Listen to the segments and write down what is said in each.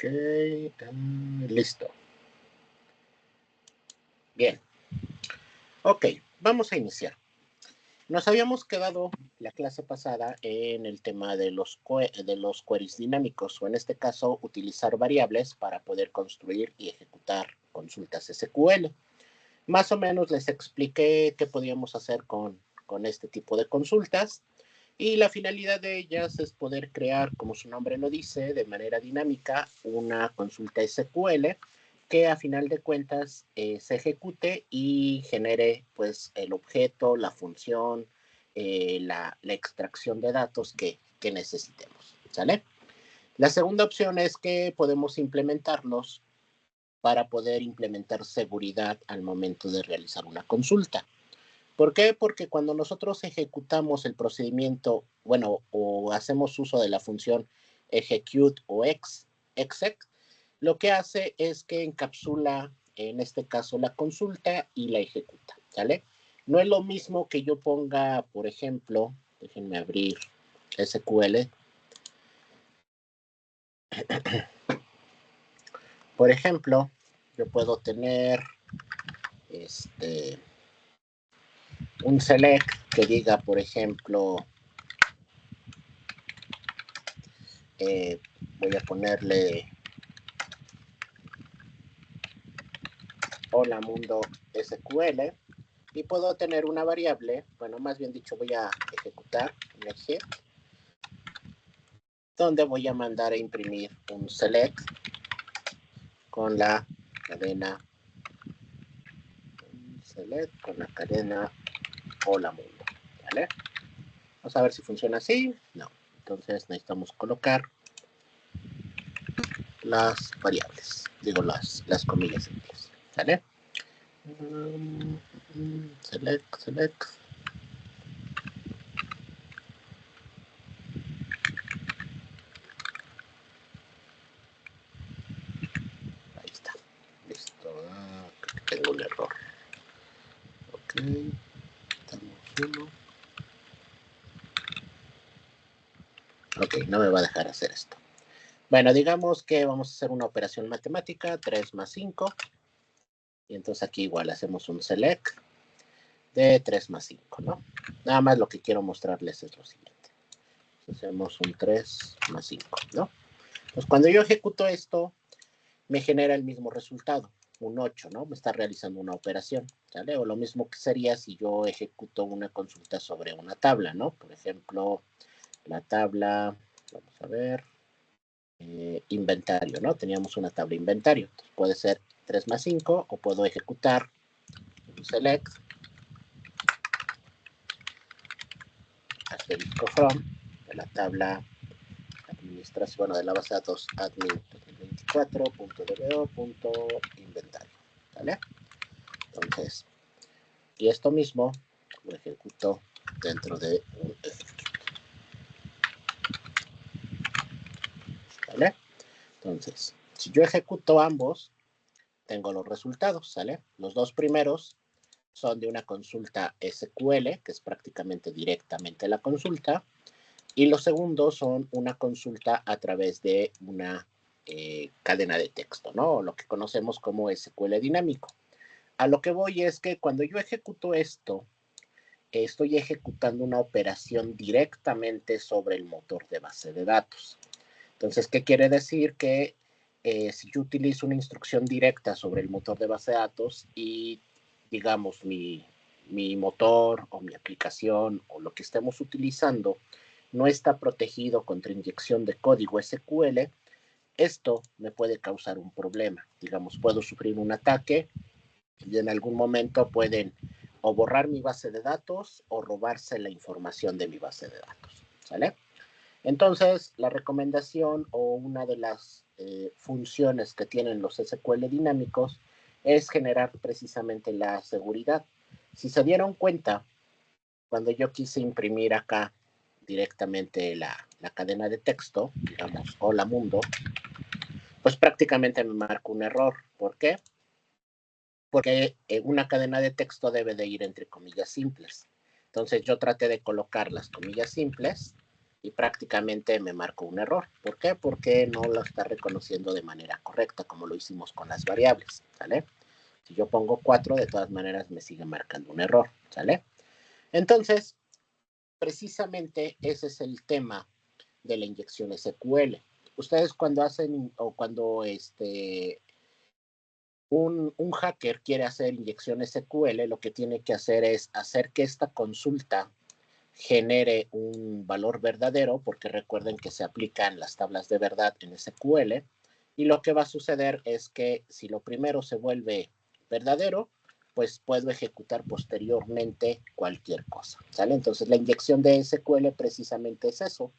Ok, listo. Bien. Ok, vamos a iniciar. Nos habíamos quedado la clase pasada en el tema de los queries dinámicos, o en este caso, utilizar variables para poder construir y ejecutar consultas SQL. Más o menos les expliqué qué podíamos hacer con este tipo de consultas, y la finalidad de ellas es poder crear, como su nombre lo dice, de manera dinámica una consulta SQL que a final de cuentas se ejecute y genere pues el objeto, la función, la extracción de datos que necesitemos, ¿sale? La segunda opción es que podemos implementarlos para poder implementar seguridad al momento de realizar una consulta. ¿Por qué? Porque cuando nosotros ejecutamos el procedimiento, bueno, o hacemos uso de la función execute o exec, lo que hace es que encapsula, en este caso, la consulta y la ejecuta, ¿sale? No es lo mismo que yo ponga, por ejemplo, déjenme abrir SQL. Por ejemplo, yo puedo tener un select que diga, por ejemplo, voy a ponerle hola mundo SQL, y puedo tener una variable, bueno, más bien dicho, voy a ejecutar un eje, donde voy a mandar a imprimir un select con la cadena hola mundo, ¿vale? Vamos a ver si funciona así. No, entonces necesitamos colocar las variables, digo las comillas simples, ¿vale? Select. Ahí está. Listo. Creo que tengo un error. Ok. Estamos uno. Ok, no me va a dejar hacer esto. Bueno, digamos que vamos a hacer una operación matemática, 3 más 5. Y entonces aquí igual hacemos un select de 3 más 5, ¿no? Nada más lo que quiero mostrarles es lo siguiente. Hacemos un 3 más 5, ¿no? Pues cuando yo ejecuto esto, me genera el mismo resultado, un 8, ¿no? Me está realizando una operación, ¿sale? O lo mismo que sería si yo ejecuto una consulta sobre una tabla, ¿no? Por ejemplo, la tabla, vamos a ver, inventario, ¿no? Teníamos una tabla inventario. Entonces puede ser 3 más 5 o puedo ejecutar un select asterisco from de la tabla administración, bueno, de la base de datos admin 2024.dbo.inventario, ¿vale? Entonces, y esto mismo lo ejecuto dentro de un execute, ¿vale? Entonces, si yo ejecuto ambos, tengo los resultados, ¿sale? Los dos primeros son de una consulta SQL, que es prácticamente directamente la consulta, y los segundos son una consulta a través de una cadena de texto, ¿no? O lo que conocemos como SQL dinámico. A lo que voy es que cuando yo ejecuto esto, estoy ejecutando una operación directamente sobre el motor de base de datos. Entonces, ¿qué quiere decir? Que si yo utilizo una instrucción directa sobre el motor de base de datos y, digamos, mi motor o mi aplicación o lo que estemos utilizando no está protegido contra inyección de código SQL, esto me puede causar un problema. Digamos, puedo sufrir un ataque y en algún momento pueden o borrar mi base de datos o robarse la información de mi base de datos, ¿sale? Entonces, la recomendación o una de las funciones que tienen los SQL dinámicos es generar precisamente la seguridad. Si se dieron cuenta, cuando yo quise imprimir acá directamente la cadena de texto, digamos, hola mundo, pues prácticamente me marca un error. ¿Por qué? Porque una cadena de texto debe de ir entre comillas simples. Entonces yo traté de colocar las comillas simples y prácticamente me marcó un error. ¿Por qué? Porque no lo está reconociendo de manera correcta, como lo hicimos con las variables, ¿sale? Si yo pongo 4, de todas maneras me sigue marcando un error, ¿sale? Entonces, precisamente ese es el tema de la inyección SQL. Ustedes cuando hacen o cuando un hacker quiere hacer inyección SQL, lo que tiene que hacer es hacer que esta consulta genere un valor verdadero, porque recuerden que se aplican las tablas de verdad en SQL, y lo que va a suceder es que si lo primero se vuelve verdadero, pues puedo ejecutar posteriormente cualquier cosa, ¿sale? Entonces la inyección de SQL precisamente es eso,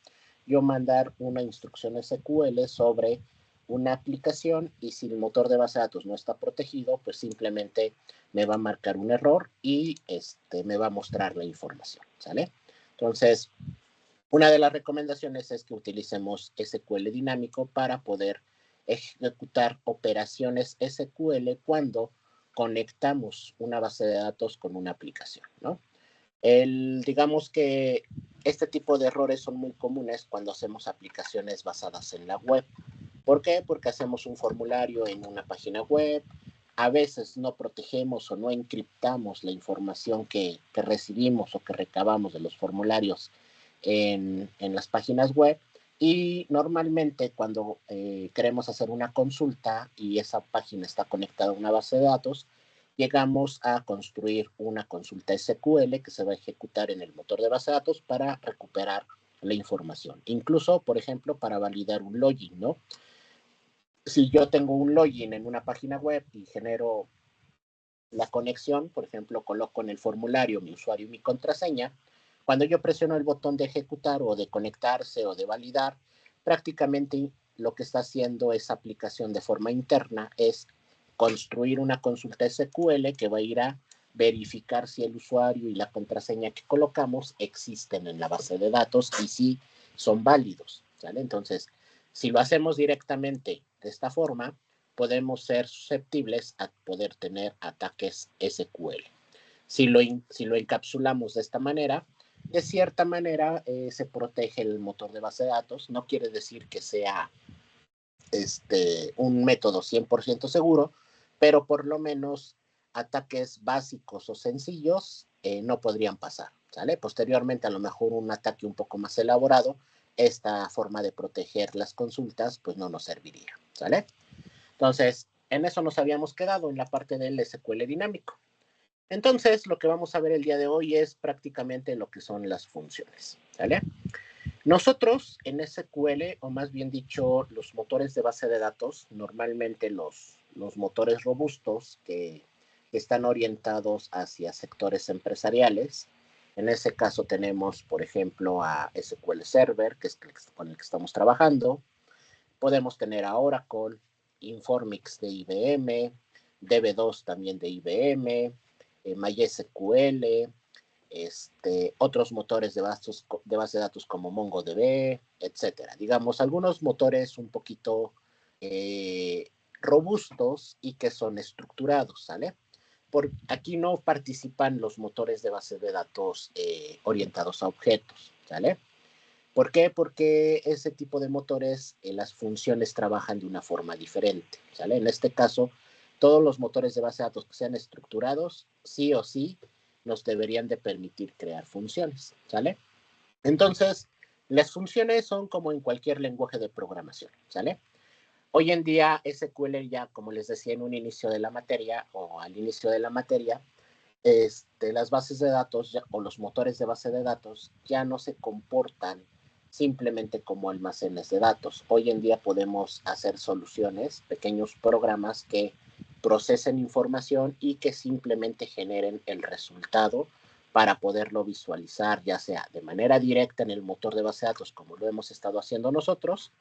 yo mandar una instrucción SQL sobre una aplicación y si el motor de base de datos no está protegido, pues simplemente me va a marcar un error y me va a mostrar la información, ¿sale? Entonces, una de las recomendaciones es que utilicemos SQL dinámico para poder ejecutar operaciones SQL cuando conectamos una base de datos con una aplicación, ¿no? Digamos que este tipo de errores son muy comunes cuando hacemos aplicaciones basadas en la web. ¿Por qué? Porque hacemos un formulario en una página web, a veces no protegemos o no encriptamos la información que recibimos o que recabamos de los formularios en las páginas web y normalmente cuando queremos hacer una consulta y esa página está conectada a una base de datos, llegamos a construir una consulta SQL que se va a ejecutar en el motor de base de datos para recuperar la información. Incluso, por ejemplo, para validar un login, ¿no? Si yo tengo un login en una página web y genero la conexión, por ejemplo, coloco en el formulario mi usuario y mi contraseña, cuando yo presiono el botón de ejecutar o de conectarse o de validar, prácticamente lo que está haciendo esa aplicación de forma interna es construir una consulta SQL que va a ir a verificar si el usuario y la contraseña que colocamos existen en la base de datos y si son válidos, ¿sale? Entonces, si lo hacemos directamente de esta forma, podemos ser susceptibles a poder tener ataques SQL. Si lo encapsulamos de esta manera, de cierta manera se protege el motor de base de datos. No quiere decir que sea un método 100% seguro, pero por lo menos ataques básicos o sencillos no podrían pasar, ¿sale? Posteriormente, a lo mejor un ataque un poco más elaborado, esta forma de proteger las consultas, pues no nos serviría, ¿sale? Entonces, en eso nos habíamos quedado, en la parte del SQL dinámico. Entonces, lo que vamos a ver el día de hoy es prácticamente lo que son las funciones, ¿vale? Nosotros en SQL, o más bien dicho, los motores de base de datos, normalmente los motores robustos que están orientados hacia sectores empresariales. En ese caso tenemos, por ejemplo, a SQL Server, que es con el que estamos trabajando. Podemos tener a Oracle, Informix de IBM, DB2 también de IBM, MySQL, otros motores de base de datos como MongoDB, etcétera. Digamos, algunos motores un poquito robustos y que son estructurados, ¿sale? Aquí no participan los motores de base de datos orientados a objetos, ¿sale? ¿Por qué? Porque ese tipo de motores, las funciones trabajan de una forma diferente, ¿sale? En este caso, todos los motores de base de datos que sean estructurados, sí o sí, nos deberían de permitir crear funciones, ¿sale? Entonces, las funciones son como en cualquier lenguaje de programación, ¿sale? Hoy en día, SQL ya, como les decía en un inicio de la materia o al inicio de la materia, las bases de datos o los motores de base de datos ya no se comportan simplemente como almacenes de datos. Hoy en día podemos hacer soluciones, pequeños programas que procesen información y que simplemente generen el resultado para poderlo visualizar, ya sea de manera directa en el motor de base de datos, como lo hemos estado haciendo nosotros,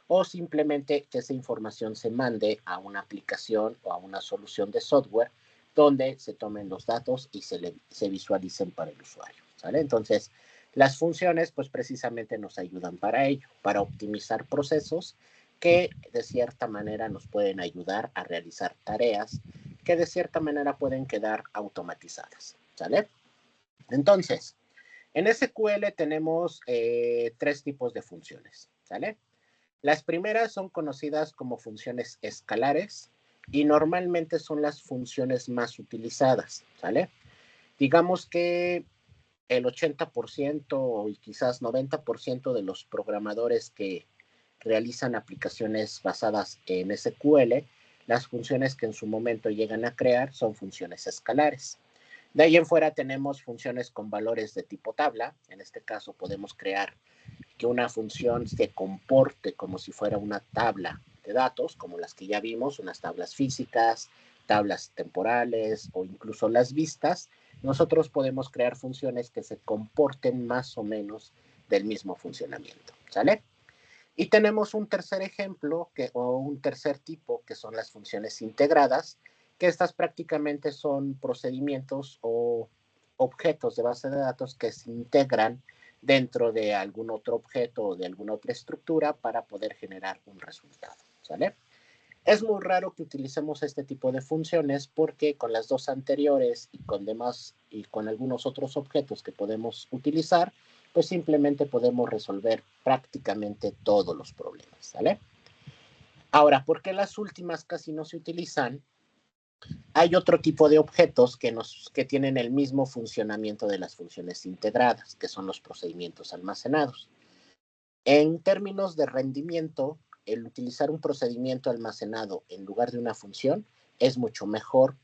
o simplemente que esa información se mande a una aplicación o a una solución de software donde se tomen los datos y se visualicen para el usuario, ¿sale? Entonces, las funciones, pues precisamente nos ayudan para ello, para optimizar procesos que de cierta manera nos pueden ayudar a realizar tareas que de cierta manera pueden quedar automatizadas, ¿sale? Entonces, En SQL tenemos tres tipos de funciones, ¿sale? Las primeras son conocidas como funciones escalares y normalmente son las funciones más utilizadas, ¿sale? Digamos que el 80% y quizás 90% de los programadores que realizan aplicaciones basadas en SQL, las funciones que en su momento llegan a crear son funciones escalares. De ahí en fuera tenemos funciones con valores de tipo tabla. En este caso podemos crear que una función se comporte como si fuera una tabla de datos, como las que ya vimos, unas tablas físicas, tablas temporales o incluso las vistas. Nosotros podemos crear funciones que se comporten más o menos del mismo funcionamiento, ¿sale? Y tenemos un tercer ejemplo o un tercer tipo que son las funciones integradas, que estas prácticamente son procedimientos o objetos de base de datos que se integran dentro de algún otro objeto o de alguna otra estructura para poder generar un resultado, ¿sale? Es muy raro que utilicemos este tipo de funciones porque con las dos anteriores y con demás y con algunos otros objetos que podemos utilizar, pues simplemente podemos resolver prácticamente todos los problemas, ¿sale? Ahora, ¿por qué las últimas casi no se utilizan? Hay otro tipo de objetos que tienen el mismo funcionamiento de las funciones integradas, que son los procedimientos almacenados. En términos de rendimiento, el utilizar un procedimiento almacenado en lugar de una función es mucho mejor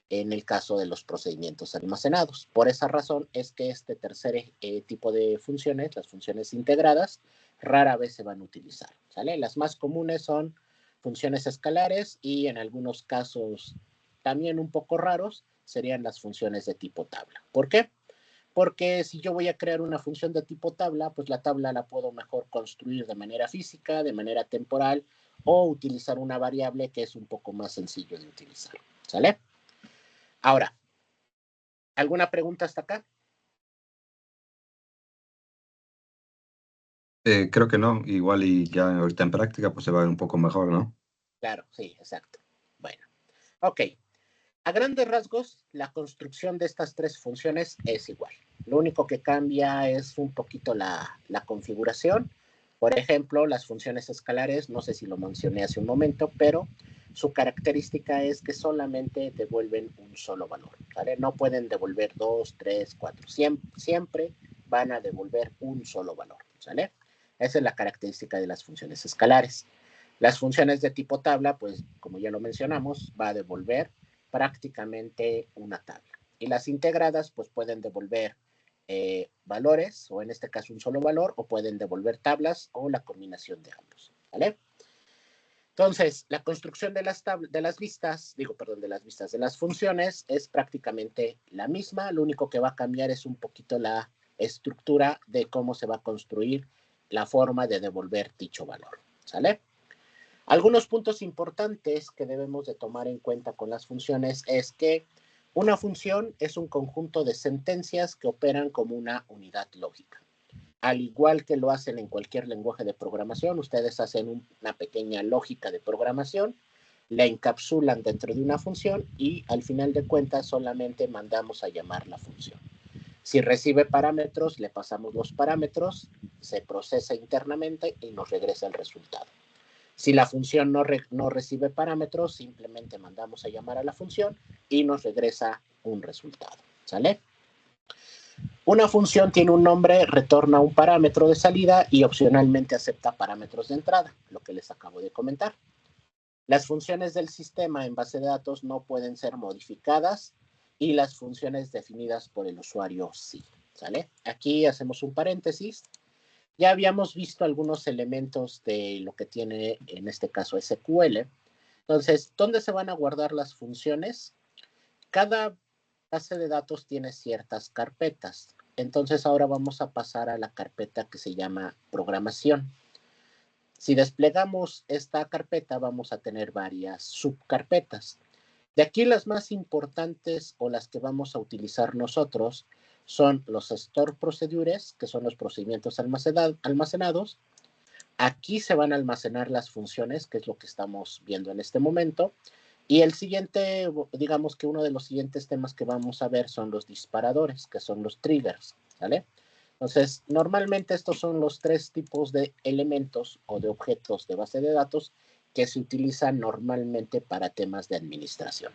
en el caso de los procedimientos almacenados. Por esa razón es que este tercer tipo de funciones, las funciones integradas, rara vez se van a utilizar, ¿sale? Las más comunes son funciones escalares y en algunos casos también un poco raros serían las funciones de tipo tabla. ¿Por qué? Porque si yo voy a crear una función de tipo tabla, pues la tabla la puedo mejor construir de manera física, de manera temporal o utilizar una variable que es un poco más sencillo de utilizar, ¿sale? Ahora, ¿alguna pregunta hasta acá? Creo que no, igual y ya ahorita en práctica pues se va a ver un poco mejor, ¿no? Claro, sí, exacto. Bueno, ok. A grandes rasgos, la construcción de estas tres funciones es igual. Lo único que cambia es un poquito la configuración. Por ejemplo, las funciones escalares, no sé si lo mencioné hace un momento, pero su característica es que solamente devuelven un solo valor, ¿vale? No pueden devolver dos, tres, cuatro. Siempre van a devolver un solo valor, ¿sale? Esa es la característica de las funciones escalares. Las funciones de tipo tabla, pues como ya lo mencionamos, va a devolver prácticamente una tabla. Y las integradas, pues pueden devolver valores, o en este caso un solo valor, o pueden devolver tablas o la combinación de ambos, ¿vale? Entonces, la construcción de las vistas, de las funciones es prácticamente la misma. Lo único que va a cambiar es un poquito la estructura de cómo se va a construir la forma de devolver dicho valor, ¿sale? Algunos puntos importantes que debemos de tomar en cuenta con las funciones es que una función es un conjunto de sentencias que operan como una unidad lógica. Al igual que lo hacen en cualquier lenguaje de programación, ustedes hacen una pequeña lógica de programación, la encapsulan dentro de una función y al final de cuentas solamente mandamos a llamar la función. Si recibe parámetros, le pasamos los parámetros, se procesa internamente y nos regresa el resultado. Si la función no recibe parámetros, simplemente mandamos a llamar a la función y nos regresa un resultado, ¿sale? Una función tiene un nombre, retorna un parámetro de salida y opcionalmente acepta parámetros de entrada, lo que les acabo de comentar. Las funciones del sistema en base de datos no pueden ser modificadas y las funciones definidas por el usuario sí, ¿sale? Aquí hacemos un paréntesis. Ya habíamos visto algunos elementos de lo que tiene en este caso SQL. Entonces, ¿dónde se van a guardar las funciones? Cada base de datos tiene ciertas carpetas. Entonces, ahora vamos a pasar a la carpeta que se llama programación. Si desplegamos esta carpeta, vamos a tener varias subcarpetas. De aquí las más importantes o las que vamos a utilizar nosotros son los store procedures, que son los procedimientos almacenados. Aquí se van a almacenar las funciones, que es lo que estamos viendo en este momento. Y el siguiente, uno de los siguientes temas que vamos a ver son los disparadores, que son los triggers, ¿vale? Entonces, normalmente estos son los tres tipos de elementos o de objetos de base de datos que se utilizan normalmente para temas de administración.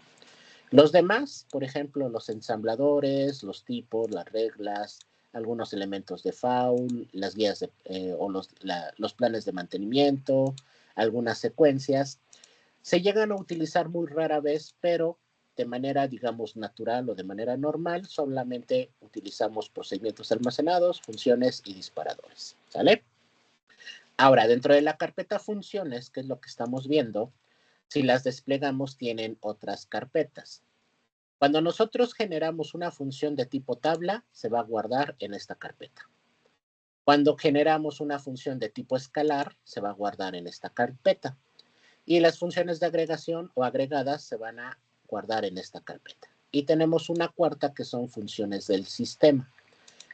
Los demás, por ejemplo, los ensambladores, los tipos, las reglas, algunos elementos de FAUL, las guías o los planes de mantenimiento, algunas secuencias, se llegan a utilizar muy rara vez, pero de manera, digamos, natural o de manera normal, solamente utilizamos procedimientos almacenados, funciones y disparadores, ¿sale? Ahora, dentro de la carpeta funciones, que es lo que estamos viendo, si las desplegamos tienen otras carpetas. Cuando nosotros generamos una función de tipo tabla, se va a guardar en esta carpeta. Cuando generamos una función de tipo escalar, se va a guardar en esta carpeta. Y las funciones de agregación o agregadas se van a guardar en esta carpeta. Y tenemos una cuarta que son funciones del sistema.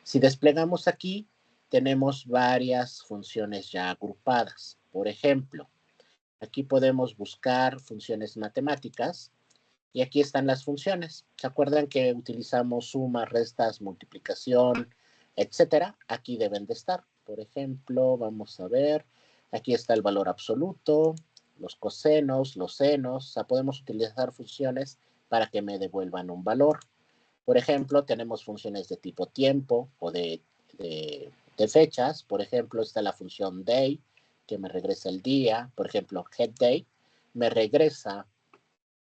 Si desplegamos aquí, tenemos varias funciones ya agrupadas. Por ejemplo, aquí podemos buscar funciones matemáticas y aquí están las funciones. ¿Se acuerdan que utilizamos sumas, restas, multiplicación, etcétera? Aquí deben de estar. Por ejemplo, vamos a ver, aquí está el valor absoluto, los cosenos, los senos. O sea, podemos utilizar funciones para que me devuelvan un valor. Por ejemplo, tenemos funciones de tipo tiempo o de fechas. Por ejemplo, está la función day, que me regresa el día. Por ejemplo, getDate me regresa,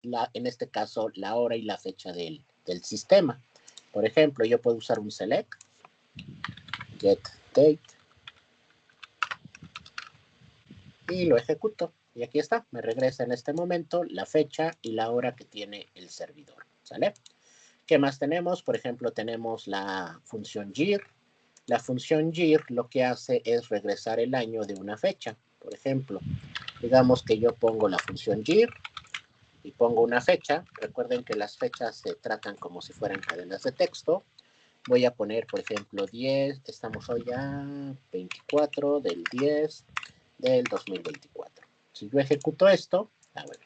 en este caso, la hora y la fecha del sistema. Por ejemplo, yo puedo usar un select, getDate, y lo ejecuto. Y aquí está, me regresa en este momento la fecha y la hora que tiene el servidor, ¿sale? ¿Qué más tenemos? Por ejemplo, tenemos la función year. La función year lo que hace es regresar el año de una fecha. Por ejemplo, digamos que yo pongo la función year y pongo una fecha. Recuerden que las fechas se tratan como si fueran cadenas de texto. Voy a poner, por ejemplo, 10, estamos hoy a 24 del 10 del 2024. Si yo ejecuto esto, bueno,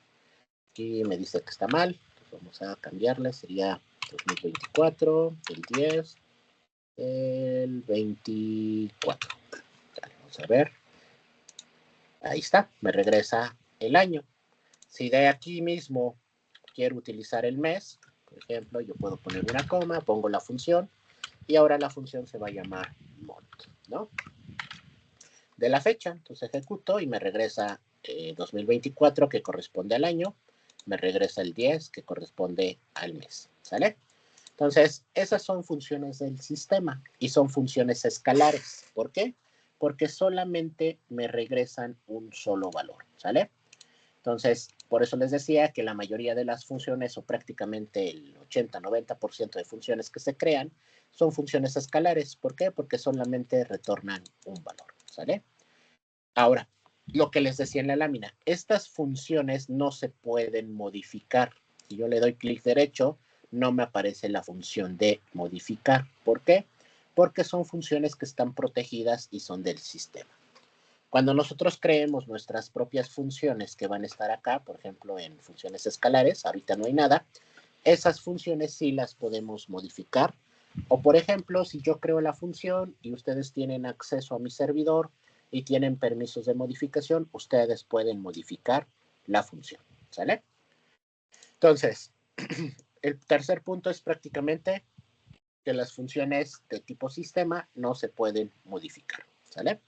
aquí me dice que está mal, vamos a cambiarle, sería 2024, el 10, el 24. Vamos a ver, ahí está, me regresa el año. Si de aquí mismo quiero utilizar el mes, por ejemplo, yo puedo poner una coma, pongo la función, y ahora la función se va a llamar month, ¿no? De la fecha, entonces ejecuto y me regresa 2024, que corresponde al año, me regresa el 10, que corresponde al mes, ¿sale? Entonces, esas son funciones del sistema y son funciones escalares. ¿Por qué? Porque solamente me regresan un solo valor, ¿sale? Entonces, por eso les decía que la mayoría de las funciones, o prácticamente el 80-90% de funciones que se crean, son funciones escalares. ¿Por qué? Porque solamente retornan un valor, ¿sale? Ahora, lo que les decía en la lámina, estas funciones no se pueden modificar. Si yo le doy clic derecho, no me aparece la función de modificar. ¿Por qué? Porque son funciones que están protegidas y son del sistema. Cuando nosotros creemos nuestras propias funciones que van a estar acá, por ejemplo, en funciones escalares, ahorita no hay nada, esas funciones sí las podemos modificar. O, por ejemplo, si yo creo la función y ustedes tienen acceso a mi servidor y tienen permisos de modificación, ustedes pueden modificar la función, ¿sale? Entonces, el tercer punto es prácticamente que las funciones de tipo sistema no se pueden modificar, ¿sale?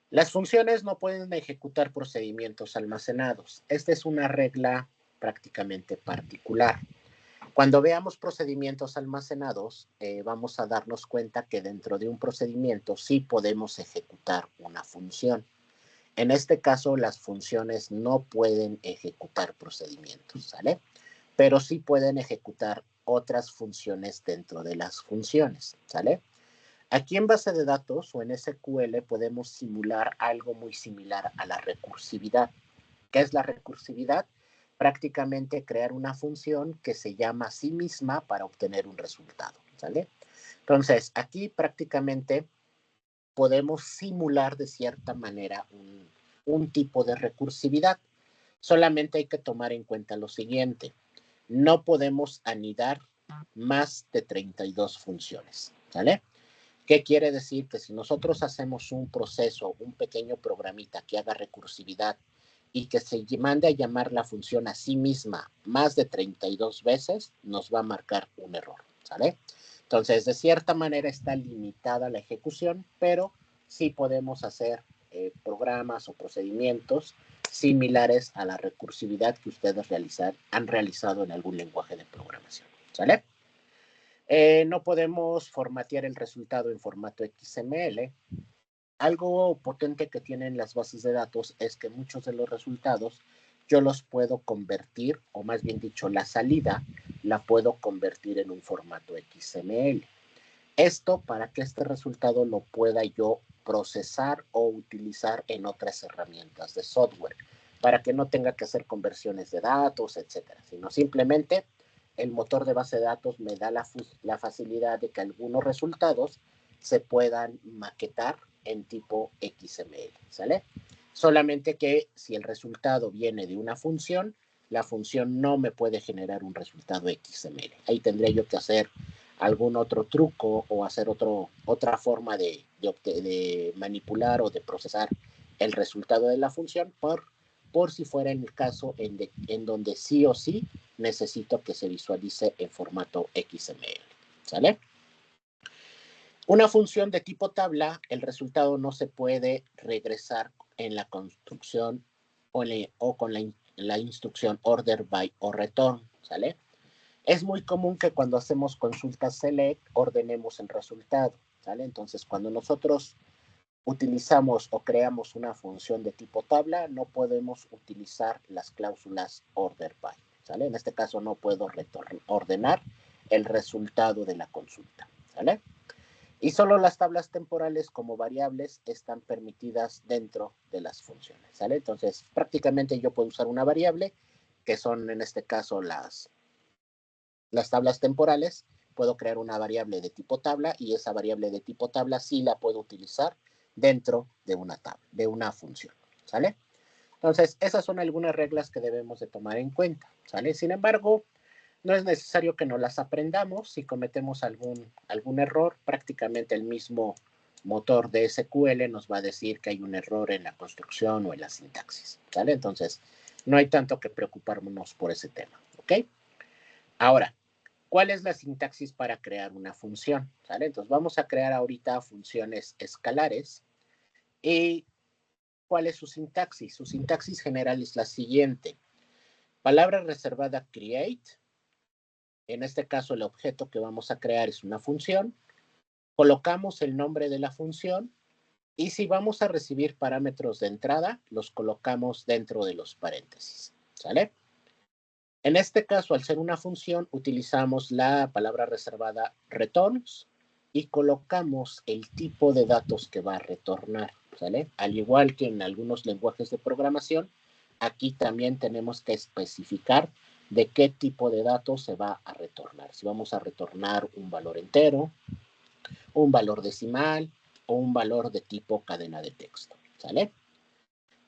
Las funciones no pueden ejecutar procedimientos almacenados. Esta es una regla prácticamente particular. Cuando veamos procedimientos almacenados, vamos a darnos cuenta que dentro de un procedimiento sí podemos ejecutar una función. En este caso, las funciones no pueden ejecutar procedimientos, ¿sale? Pero sí pueden ejecutar otras funciones dentro de las funciones, ¿sale? Aquí en base de datos o en SQL podemos simular algo muy similar a la recursividad. ¿Qué es la recursividad? Prácticamente crear una función que se llama a sí misma para obtener un resultado, ¿sale? Entonces, aquí prácticamente podemos simular de cierta manera un tipo de recursividad. Solamente hay que tomar en cuenta lo siguiente. No podemos anidar más de 32 funciones, ¿sale? ¿Qué quiere decir? Que si nosotros hacemos un proceso, un pequeño programita que haga recursividad y que se mande a llamar la función a sí misma más de 32 veces, nos va a marcar un error, ¿sale? Entonces, de cierta manera está limitada la ejecución, pero sí podemos hacer programas o procedimientos similares a la recursividad que ustedes han realizado en algún lenguaje de programación, ¿sale? No podemos formatear el resultado en formato XML. Algo potente que tienen las bases de datos es que muchos de los resultados yo los puedo convertir, o más bien dicho, la salida la puedo convertir en un formato XML. Esto para que este resultado lo pueda yo procesar o utilizar en otras herramientas de software, para que no tenga que hacer conversiones de datos, etcétera, sino simplemente el motor de base de datos me da la facilidad de que algunos resultados se puedan maquetar en tipo XML, ¿sale? Solamente que si el resultado viene de una función, la función no me puede generar un resultado XML. Ahí tendría yo que hacer algún otro truco o hacer otra forma de manipular o de procesar el resultado de la función por si fuera en el caso en donde sí o sí necesito que se visualice en formato XML, ¿sale? Una función de tipo tabla, el resultado no se puede regresar en la construcción o con la instrucción order by o return, ¿sale? Es muy común que cuando hacemos consulta select ordenemos el resultado, ¿sale? Entonces, cuando nosotros utilizamos o creamos una función de tipo tabla, no podemos utilizar las cláusulas order by, ¿sale? En este caso no puedo ordenar el resultado de la consulta, ¿sale? Y solo las tablas temporales como variables están permitidas dentro de las funciones, ¿sale? Entonces, prácticamente yo puedo usar una variable, que son en este caso las tablas temporales. Puedo crear una variable de tipo tabla y esa variable de tipo tabla sí la puedo utilizar dentro de una tabla, de una función, ¿sale? Entonces, esas son algunas reglas que debemos de tomar en cuenta, ¿sale? Sin embargo, no es necesario que nos las aprendamos. Si cometemos algún error, prácticamente el mismo motor de SQL nos va a decir que hay un error en la construcción o en la sintaxis, ¿sale? Entonces, no hay tanto que preocuparnos por ese tema, ¿ok? Ahora, ¿cuál es la sintaxis para crear una función? ¿Sale? Entonces, vamos a crear ahorita funciones escalares. ¿Y cuál es su sintaxis? Su sintaxis general es la siguiente. Palabra reservada create. En este caso, el objeto que vamos a crear es una función. Colocamos el nombre de la función y si vamos a recibir parámetros de entrada, los colocamos dentro de los paréntesis, ¿sale? En este caso, al ser una función, utilizamos la palabra reservada returns y colocamos el tipo de datos que va a retornar, ¿sale? Al igual que en algunos lenguajes de programación, aquí también tenemos que especificar de qué tipo de datos se va a retornar. Si vamos a retornar un valor entero, un valor decimal o un valor de tipo cadena de texto, ¿sale?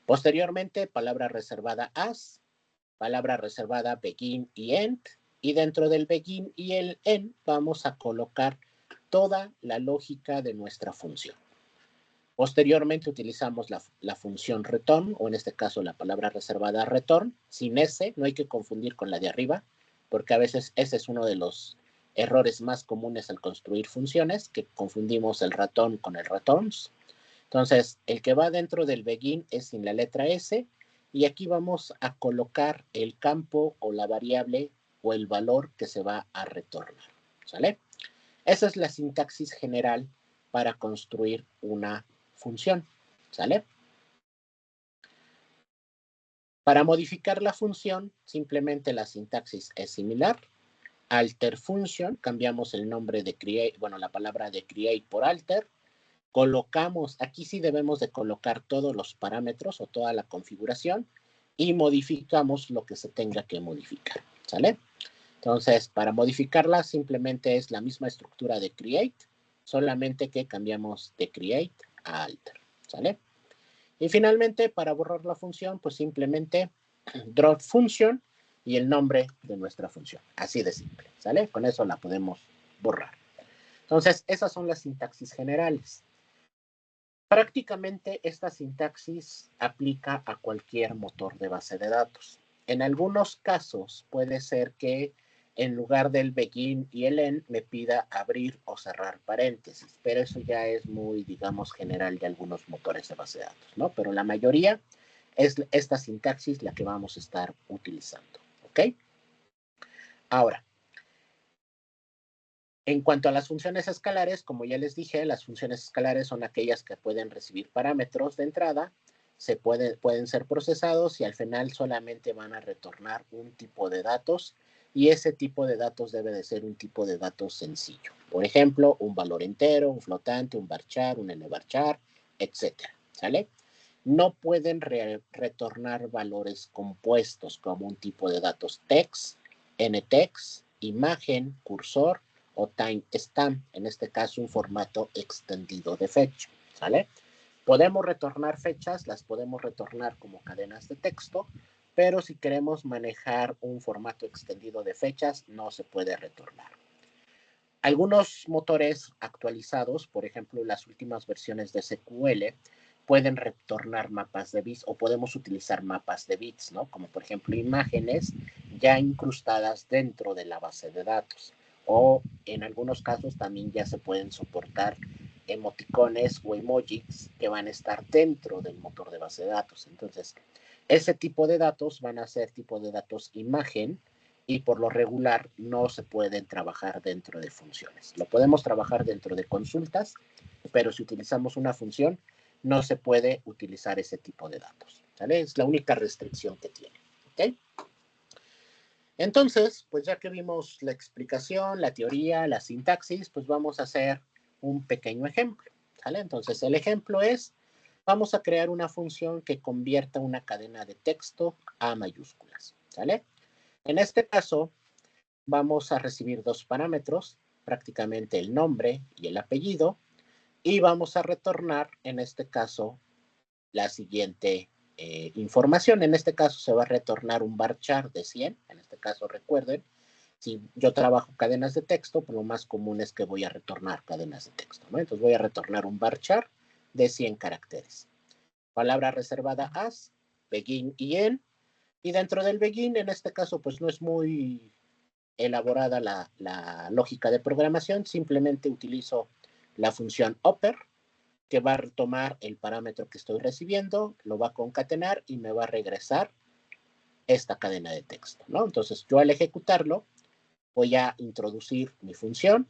Posteriormente, palabra reservada as, palabra reservada begin y end, y dentro del begin y el end vamos a colocar toda la lógica de nuestra función. Posteriormente utilizamos la función return, o en este caso la palabra reservada return, sin S, no hay que confundir con la de arriba, porque a veces ese es uno de los errores más comunes al construir funciones, que confundimos el return con el returns. Entonces, el que va dentro del begin es sin la letra S, y aquí vamos a colocar el campo o la variable o el valor que se va a retornar, ¿sale? Esa es la sintaxis general para construir una función, ¿sale? Para modificar la función, simplemente la sintaxis es similar. Alter function, cambiamos el nombre de create, bueno, la palabra de create por alter. Colocamos, aquí sí debemos de colocar todos los parámetros o toda la configuración y modificamos lo que se tenga que modificar, ¿sale? Entonces, para modificarla simplemente es la misma estructura de create, solamente que cambiamos de create a alter, ¿sale? Y finalmente, para borrar la función, pues simplemente drop function y el nombre de nuestra función, así de simple, ¿sale? Con eso la podemos borrar. Entonces, esas son las sintaxis generales. Prácticamente esta sintaxis aplica a cualquier motor de base de datos. En algunos casos puede ser que en lugar del begin y el end me pida abrir o cerrar paréntesis, pero eso ya es muy, digamos, general de algunos motores de base de datos, ¿no? Pero la mayoría es esta sintaxis la que vamos a estar utilizando, ¿ok? Ahora, en cuanto a las funciones escalares, como ya les dije, las funciones escalares son aquellas que pueden recibir parámetros de entrada, pueden ser procesados y al final solamente van a retornar un tipo de datos y ese tipo de datos debe de ser un tipo de datos sencillo. Por ejemplo, un valor entero, un flotante, un varchar, un nvarchar, etcétera, ¿sale? No pueden retornar valores compuestos como un tipo de datos text, ntext, imagen, cursor o timestamp, en este caso un formato extendido de fecha, ¿sale? Podemos retornar fechas, las podemos retornar como cadenas de texto, pero si queremos manejar un formato extendido de fechas, no se puede retornar. Algunos motores actualizados, por ejemplo, las últimas versiones de SQL, pueden retornar mapas de bits o podemos utilizar mapas de bits, ¿no? Como por ejemplo imágenes ya incrustadas dentro de la base de datos. O en algunos casos también ya se pueden soportar emoticones o emojis que van a estar dentro del motor de base de datos. Entonces, ese tipo de datos van a ser tipo de datos imagen y por lo regular no se pueden trabajar dentro de funciones. Lo podemos trabajar dentro de consultas, pero si utilizamos una función, no se puede utilizar ese tipo de datos, ¿sale? Es la única restricción que tiene, ¿ok? Entonces, pues ya que vimos la explicación, la teoría, la sintaxis, pues vamos a hacer un pequeño ejemplo, ¿sale? Entonces, el ejemplo es, vamos a crear una función que convierta una cadena de texto a mayúsculas, ¿sale? En este caso, vamos a recibir dos parámetros, prácticamente el nombre y el apellido, y vamos a retornar, en este caso, la siguiente información. En este caso se va a retornar un varchar de 100. En este caso, recuerden, si yo trabajo cadenas de texto, pues lo más común es que voy a retornar cadenas de texto, ¿no? Entonces voy a retornar un varchar de 100 caracteres. Palabra reservada as, begin y end. Y dentro del begin, en este caso, pues no es muy elaborada la lógica de programación, simplemente utilizo la función upper, que va a retomar el parámetro que estoy recibiendo, lo va a concatenar y me va a regresar esta cadena de texto, ¿no? Entonces, yo al ejecutarlo, voy a introducir mi función,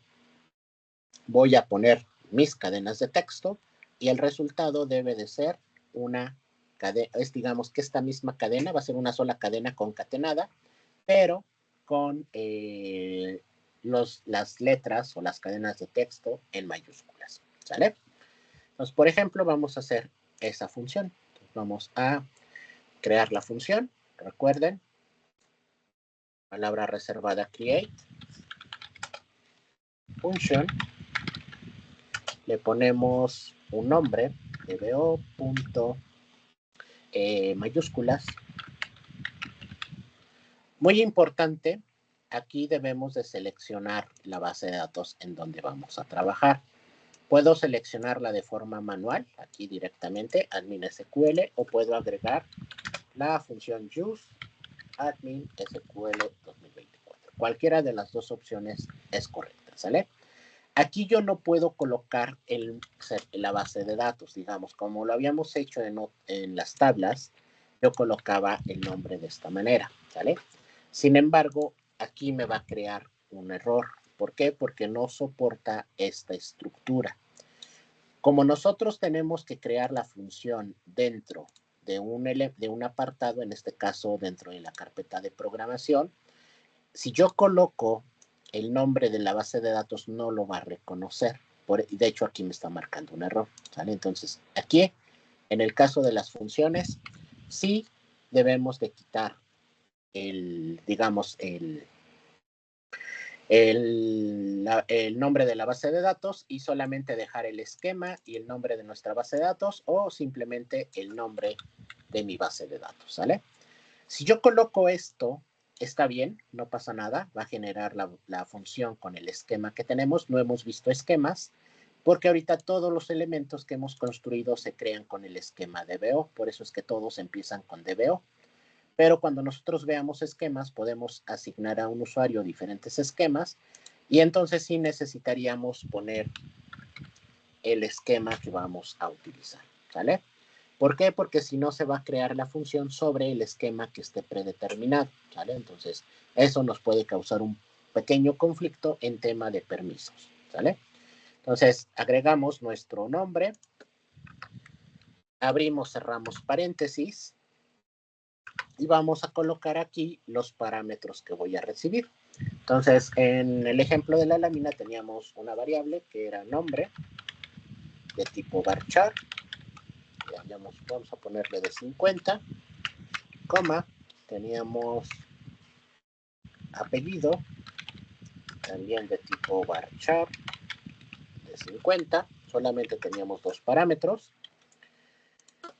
voy a poner mis cadenas de texto y el resultado debe de ser una cadena, digamos que esta misma cadena va a ser una sola cadena concatenada, pero con las letras o las cadenas de texto en mayúsculas, ¿sale? Entonces, por ejemplo, vamos a hacer esa función. Entonces, vamos a crear la función. Recuerden, palabra reservada create, function, le ponemos un nombre, dbo. Mayúsculas. Muy importante, aquí debemos de seleccionar la base de datos en donde vamos a trabajar. Puedo seleccionarla de forma manual, aquí directamente, admin SQL, o puedo agregar la función use admin SQL 2024. Cualquiera de las dos opciones es correcta, ¿sale? Aquí yo no puedo colocar la base de datos, digamos, como lo habíamos hecho en las tablas, yo colocaba el nombre de esta manera, ¿sale? Sin embargo, aquí me va a crear un error. ¿Por qué? Porque no soporta esta estructura. Como nosotros tenemos que crear la función dentro de un apartado, en este caso dentro de la carpeta de programación, si yo coloco el nombre de la base de datos no lo va a reconocer. De hecho, aquí me está marcando un error, ¿sale? Entonces, aquí, en el caso de las funciones, sí debemos de quitar digamos, el nombre de la base de datos y solamente dejar el esquema y el nombre de nuestra base de datos o simplemente el nombre de mi base de datos, ¿sale? Si yo coloco esto está bien, no pasa nada, va a generar la función con el esquema que tenemos. No hemos visto esquemas, porque ahorita todos los elementos que hemos construido se crean con el esquema DBO, por eso es que todos empiezan con DBO. Pero cuando nosotros veamos esquemas, podemos asignar a un usuario diferentes esquemas, y entonces sí necesitaríamos poner el esquema que vamos a utilizar, ¿sale? ¿Por qué? Porque si no se va a crear la función sobre el esquema que esté predeterminado, ¿sale? Entonces, eso nos puede causar un pequeño conflicto en tema de permisos, ¿sale? Entonces, agregamos nuestro nombre, abrimos, cerramos paréntesis, y vamos a colocar aquí los parámetros que voy a recibir. Entonces, en el ejemplo de la lámina teníamos una variable que era nombre, de tipo varchar. Vamos a ponerle de 50, coma, teníamos apellido, también de tipo varchar, de 50, solamente teníamos dos parámetros.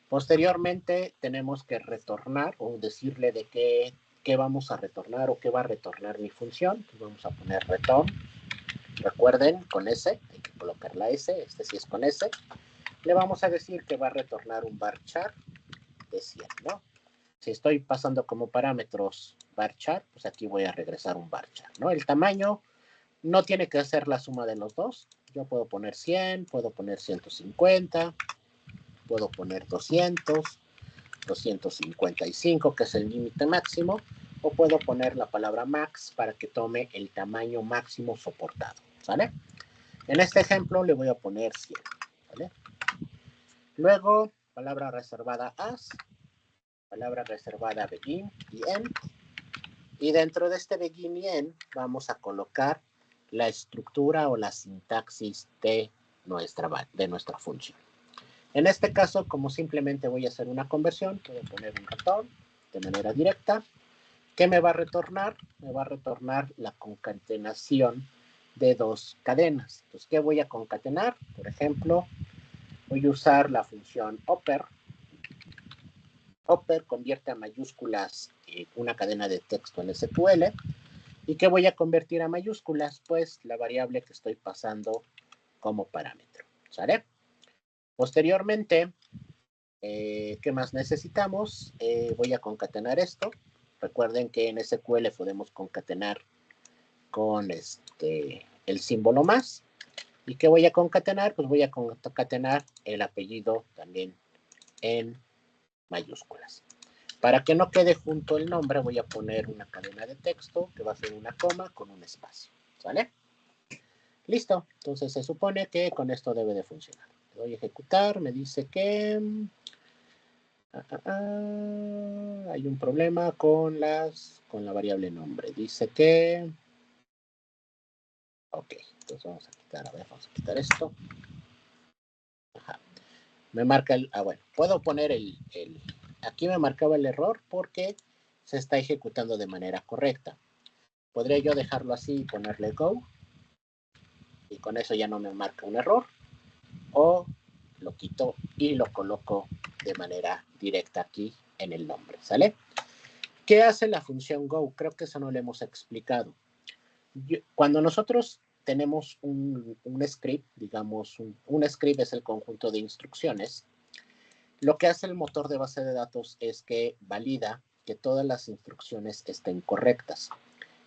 Posteriormente tenemos que retornar o decirle de qué vamos a retornar o qué va a retornar mi función. Entonces vamos a poner return. Recuerden, con S, hay que colocar la S, este sí es con S. Le vamos a decir que va a retornar un varchar de 100, ¿no? Si estoy pasando como parámetros varchar, pues aquí voy a regresar un varchar, ¿no? El tamaño no tiene que ser la suma de los dos. Yo puedo poner 100, puedo poner 150, puedo poner 200, 255, que es el límite máximo, o puedo poner la palabra max para que tome el tamaño máximo soportado, ¿sale? En este ejemplo le voy a poner 100, ¿vale? Luego, palabra reservada as, palabra reservada begin y end, y dentro de este begin y end vamos a colocar la estructura o la sintaxis de nuestra función. En este caso, como simplemente voy a hacer una conversión, puedo poner un return de manera directa. ¿Qué me va a retornar? Me va a retornar la concatenación de dos cadenas. Entonces, ¿qué voy a concatenar? Por ejemplo, voy a usar la función upper. Upper convierte a mayúsculas una cadena de texto en SQL. ¿Y qué voy a convertir a mayúsculas? Pues la variable que estoy pasando como parámetro, ¿sale? Posteriormente, ¿qué más necesitamos? Voy a concatenar esto. Recuerden que en SQL podemos concatenar con el símbolo más. ¿Y qué voy a concatenar? Pues voy a concatenar el apellido también en mayúsculas. Para que no quede junto el nombre, voy a poner una cadena de texto que va a ser una coma con un espacio, ¿sale? Listo. Entonces se supone que con esto debe de funcionar. Le doy a ejecutar, me dice que hay un problema con la variable nombre. Dice que ok, entonces vamos a quitar esto. Ajá. Me marca bueno, puedo poner aquí me marcaba el error porque se está ejecutando de manera correcta. Podría yo dejarlo así y ponerle go, y con eso ya no me marca un error, o lo quito y lo coloco de manera directa aquí en el nombre, ¿sale? ¿Qué hace la función go? Creo que eso no lo hemos explicado. Cuando nosotros tenemos un script, digamos, un script es el conjunto de instrucciones, lo que hace el motor de base de datos es que valida que todas las instrucciones estén correctas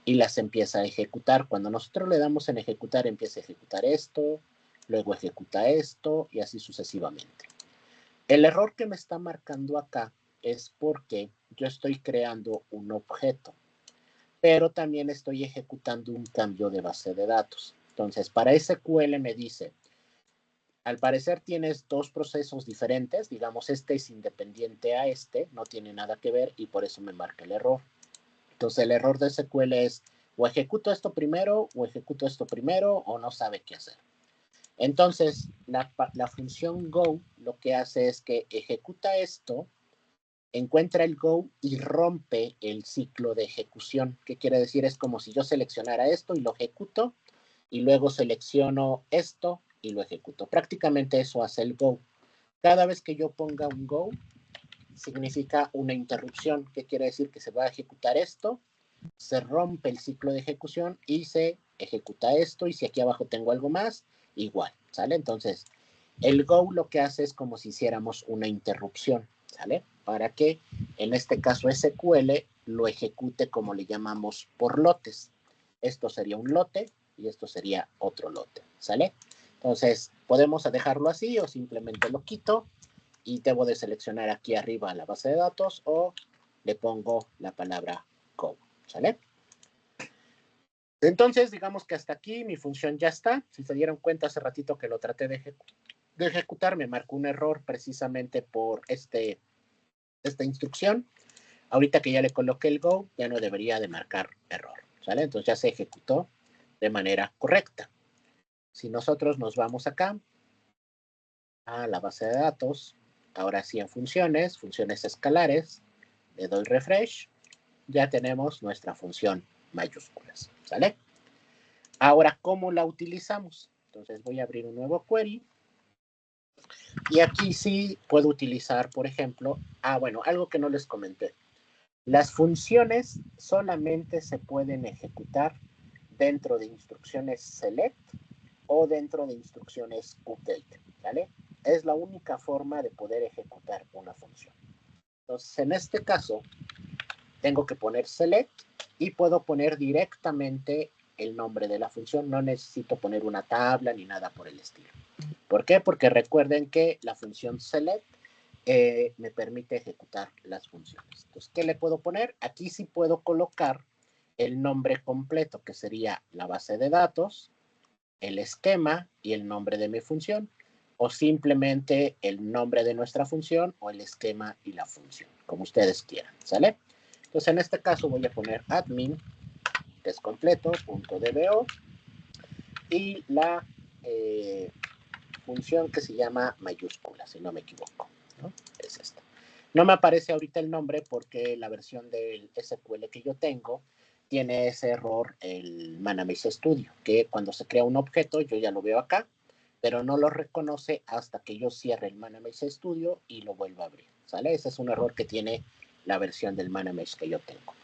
y las empieza a ejecutar. Cuando nosotros le damos en ejecutar, empieza a ejecutar esto, luego ejecuta esto y así sucesivamente. El error que me está marcando acá es porque yo estoy creando un objeto, pero también estoy ejecutando un cambio de base de datos. Entonces, para SQL me dice, al parecer tienes dos procesos diferentes, digamos, este es independiente a este, no tiene nada que ver y por eso me marca el error. Entonces, el error de SQL es o ejecuto esto primero o no sabe qué hacer. Entonces, la función go lo que hace es que ejecuta esto, encuentra el go y rompe el ciclo de ejecución. ¿Qué quiere decir? Es como si yo seleccionara esto y lo ejecuto, y luego selecciono esto y lo ejecuto. Prácticamente eso hace el go. Cada vez que yo ponga un go, significa una interrupción. ¿Qué quiere decir? Que se va a ejecutar esto, se rompe el ciclo de ejecución y se ejecuta esto, y si aquí abajo tengo algo más, igual, ¿sale? Entonces, el go lo que hace es como si hiciéramos una interrupción, ¿sale? Para que, en este caso, SQL lo ejecute como le llamamos por lotes. Esto sería un lote y esto sería otro lote, ¿sale? Entonces, podemos dejarlo así o simplemente lo quito y debo de seleccionar aquí arriba la base de datos o le pongo la palabra go, ¿sale? Entonces, digamos que hasta aquí mi función ya está. Si se dieron cuenta hace ratito que lo traté de ejecutar, me marcó un error precisamente por esta instrucción. Ahorita que ya le coloqué el go, ya no debería de marcar error, ¿sale? Entonces ya se ejecutó de manera correcta. Si nosotros nos vamos acá a la base de datos, ahora sí en funciones escalares, le doy refresh, ya tenemos nuestra función mayúsculas, ¿sale? Ahora, ¿cómo la utilizamos? Entonces voy a abrir un nuevo query y aquí sí puedo utilizar, por ejemplo, bueno, algo que no les comenté. Las funciones solamente se pueden ejecutar dentro de instrucciones select o dentro de instrucciones update, ¿vale? Es la única forma de poder ejecutar una función. Entonces, en este caso, tengo que poner select y puedo poner directamente el nombre de la función. No necesito poner una tabla ni nada por el estilo. ¿Por qué? Porque recuerden que la función select me permite ejecutar las funciones. Entonces, ¿qué le puedo poner? Aquí sí puedo colocar el nombre completo, que sería la base de datos, el esquema y el nombre de mi función, o simplemente el nombre de nuestra función o el esquema y la función, como ustedes quieran, ¿sale? Entonces, en este caso voy a poner admin, que es completo, .dbo, y la función que se llama mayúscula, si no me equivoco, ¿no? Es esta. No me aparece ahorita el nombre porque la versión del SQL que yo tengo tiene ese error, el Manamage Studio, que cuando se crea un objeto, yo ya lo veo acá, pero no lo reconoce hasta que yo cierre el Manamage Studio y lo vuelva a abrir, ¿sale? Ese es un error que tiene la versión del Manamage que yo tengo.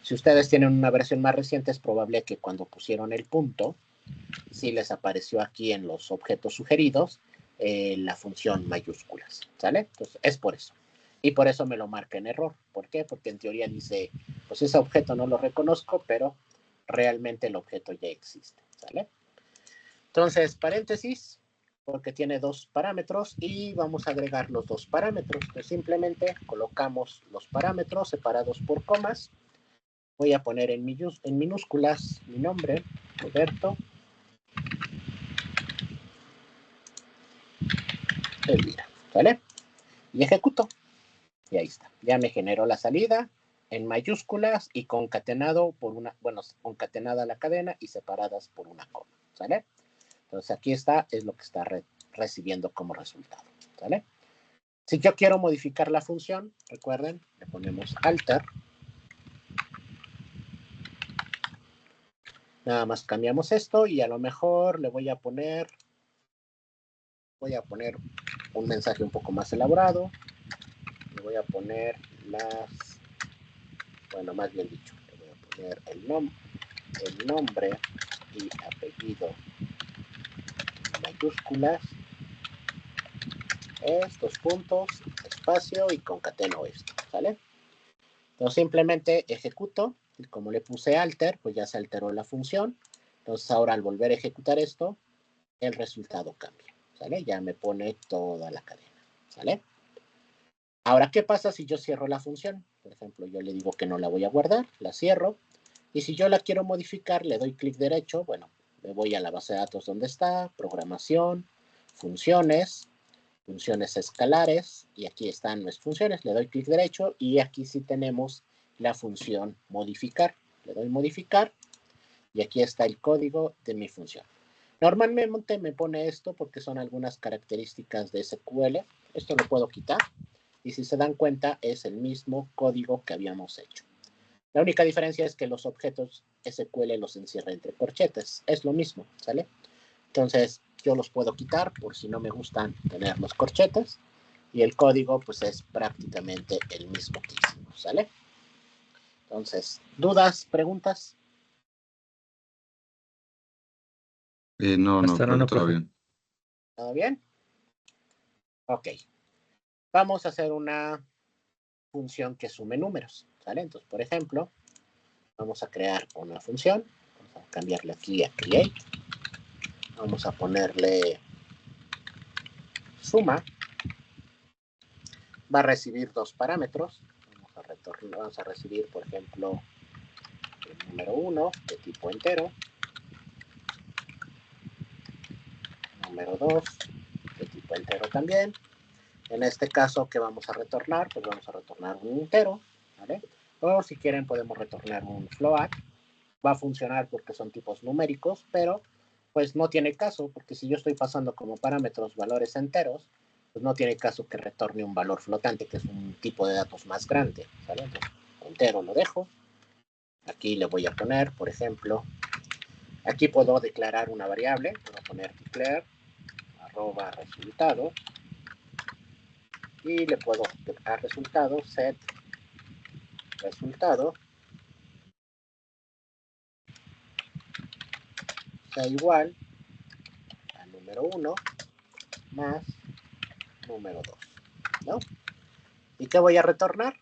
Si ustedes tienen una versión más reciente, es probable que cuando pusieron el punto, sí les apareció aquí en los objetos sugeridos la función mayúsculas, ¿sale? Entonces, es por eso. Y por eso me lo marca en error. ¿Por qué? Porque en teoría dice, pues ese objeto no lo reconozco, pero realmente el objeto ya existe, ¿sale? Entonces, paréntesis, porque tiene dos parámetros y vamos a agregar los dos parámetros. Pues simplemente colocamos los parámetros separados por comas. Voy a poner en minúsculas mi nombre, Roberto Elvira, ¿vale? Y ejecuto. Y ahí está. Ya me generó la salida en mayúsculas y concatenado por concatenada la cadena y separadas por una coma, ¿sale? Entonces aquí está, es lo que está recibiendo como resultado, ¿sale? Si yo quiero modificar la función, recuerden, le ponemos alter. Nada más cambiamos esto y a lo mejor le voy a poner un mensaje un poco más elaborado. Le voy a poner más bien dicho, le voy a poner el nombre y apellido en mayúsculas, estos puntos, espacio y concateno esto, ¿sale? Entonces simplemente ejecuto y como le puse alter, pues ya se alteró la función. Entonces ahora al volver a ejecutar esto, el resultado cambia, ¿sale? Ya me pone toda la cadena, ¿sale? Ahora, ¿qué pasa si yo cierro la función? Por ejemplo, yo le digo que no la voy a guardar, la cierro, y si yo la quiero modificar, le doy clic derecho, bueno, me voy a la base de datos donde está, programación, funciones escalares, y aquí están mis funciones, le doy clic derecho, y aquí sí tenemos la función modificar. Le doy modificar, y aquí está el código de mi función. Normalmente me pone esto porque son algunas características de SQL. Esto lo puedo quitar. Y si se dan cuenta, es el mismo código que habíamos hecho. La única diferencia es que los objetos SQL los encierra entre corchetes. Es lo mismo, ¿sale? Entonces, yo los puedo quitar por si no me gustan tener los corchetes. Y el código, pues, es prácticamente el mismo que hicimos, ¿sale? Entonces, ¿dudas, preguntas? No, Hasta creo no, que todo profe. bien. ¿Todo bien? Ok. Vamos a hacer una función que sume números, ¿sale? Entonces, por ejemplo, vamos a crear una función. Vamos a cambiarle aquí a create. Vamos a ponerle suma. Va a recibir dos parámetros. Vamos a recibir, por ejemplo, el número 1 de tipo entero. Número 2 de tipo entero también. En este caso, ¿qué vamos a retornar? Pues vamos a retornar un entero, ¿vale? O si quieren podemos retornar un float. Va a funcionar porque son tipos numéricos, pero pues no tiene caso, porque si yo estoy pasando como parámetros valores enteros, pues no tiene caso que retorne un valor flotante, que es un tipo de datos más grande, ¿vale? Entonces, entero lo dejo. Aquí le voy a poner, por ejemplo, aquí puedo declarar una variable, puedo poner declare arroba resultado y le puedo declarar resultado set resultado sea igual a número 1 más número 2, ¿no? ¿Y qué voy a retornar?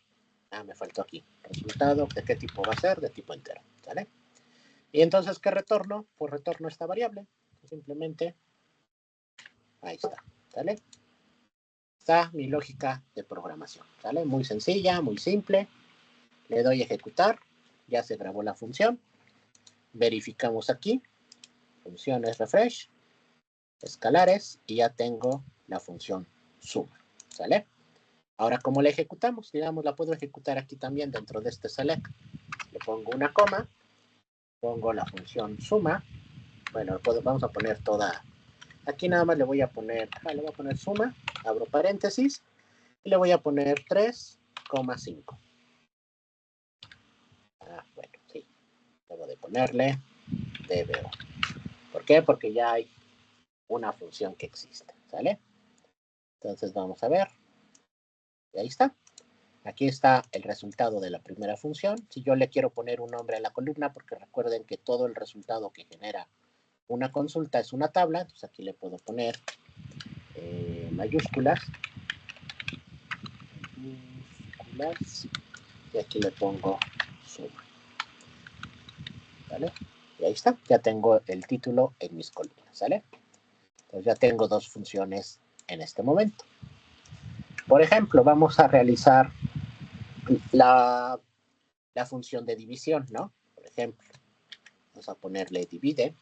Me faltó aquí. Resultado, ¿de qué tipo va a ser? De tipo entero, ¿vale? Y entonces, ¿qué retorno? Pues retorno esta variable. Simplemente, ahí está, ¿vale? Está mi lógica de programación, ¿vale? Muy sencilla, muy simple. Le doy a ejecutar. Ya se grabó la función. Verificamos aquí. Funciones refresh. Escalares. Y ya tengo la función suma, ¿sale? Ahora, ¿cómo la ejecutamos? Digamos, la puedo ejecutar aquí también dentro de este select. Le pongo una coma, pongo la función suma. Bueno, vamos a poner toda. Aquí nada más le voy a poner suma, abro paréntesis, y le voy a poner 3,5. Bueno, sí. Debo de ponerle DBO. ¿Por qué? Porque ya hay una función que existe, ¿sale? Entonces vamos a ver. Y ahí está. Aquí está el resultado de la primera función. Si yo le quiero poner un nombre a la columna, porque recuerden que todo el resultado que genera una consulta es una tabla, entonces aquí le puedo poner mayúsculas, y aquí le pongo suma, ¿vale? Y ahí está, ya tengo el título en mis columnas, ¿sale? Entonces ya tengo dos funciones en este momento. Por ejemplo, vamos a realizar la función de división, ¿no? Por ejemplo, vamos a ponerle divide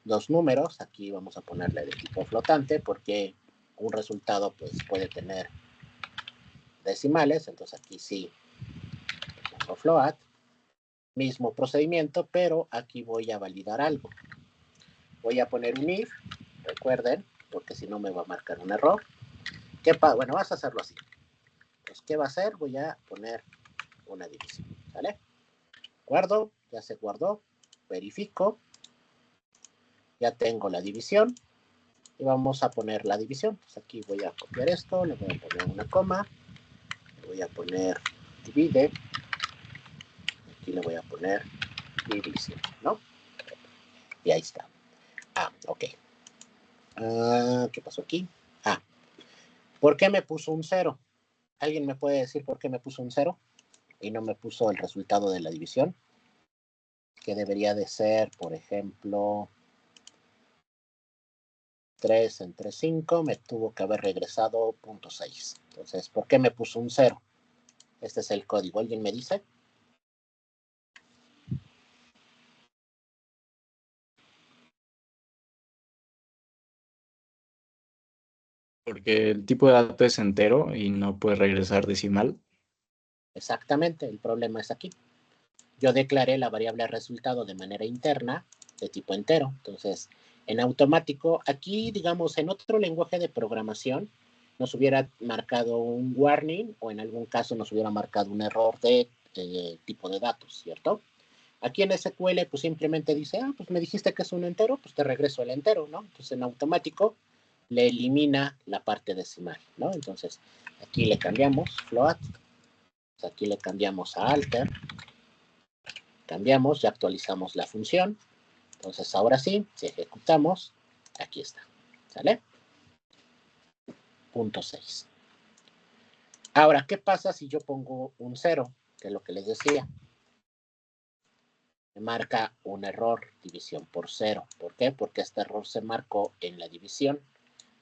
dos números, aquí vamos a ponerle de tipo flotante porque un resultado pues puede tener decimales, entonces aquí sí pongo float, mismo procedimiento, pero aquí voy a validar algo. Voy a poner un if, recuerden, porque si no me va a marcar un error. Bueno, vas a hacerlo así. Pues, ¿qué va a hacer? Voy a poner una división, ¿vale? Guardo, ya se guardó, verifico, ya tengo la división y vamos a poner la división. Pues aquí voy a copiar esto, le voy a poner una coma, le voy a poner divide, aquí le voy a poner división, ¿no? Y ahí está. Ok. ¿Qué pasó aquí? ¿Por qué me puso un 0? ¿Alguien me puede decir por qué me puso un 0 y no me puso el resultado de la división? Que debería de ser, por ejemplo, 3 entre 5, me tuvo que haber regresado 0.6. Entonces, ¿por qué me puso un 0? Este es el código. ¿Alguien me dice? Porque el tipo de dato es entero y no puede regresar decimal. Exactamente, el problema es aquí. Yo declaré la variable resultado de manera interna de tipo entero. Entonces, en automático, aquí, digamos, en otro lenguaje de programación, nos hubiera marcado un warning o en algún caso nos hubiera marcado un error de tipo de datos, ¿cierto? Aquí en SQL, pues simplemente dice, pues me dijiste que es un entero, pues te regreso el entero, ¿no? Entonces, en automático, le elimina la parte decimal, ¿no? Entonces, aquí le cambiamos float Aquí le cambiamos a alter. Cambiamos, ya actualizamos la función. Entonces, ahora sí, si ejecutamos, aquí está. ¿Sale? Punto 6. Ahora, ¿qué pasa si yo pongo un 0? Que es lo que les decía. Me marca un error, división por 0. ¿Por qué? Porque este error se marcó en la división.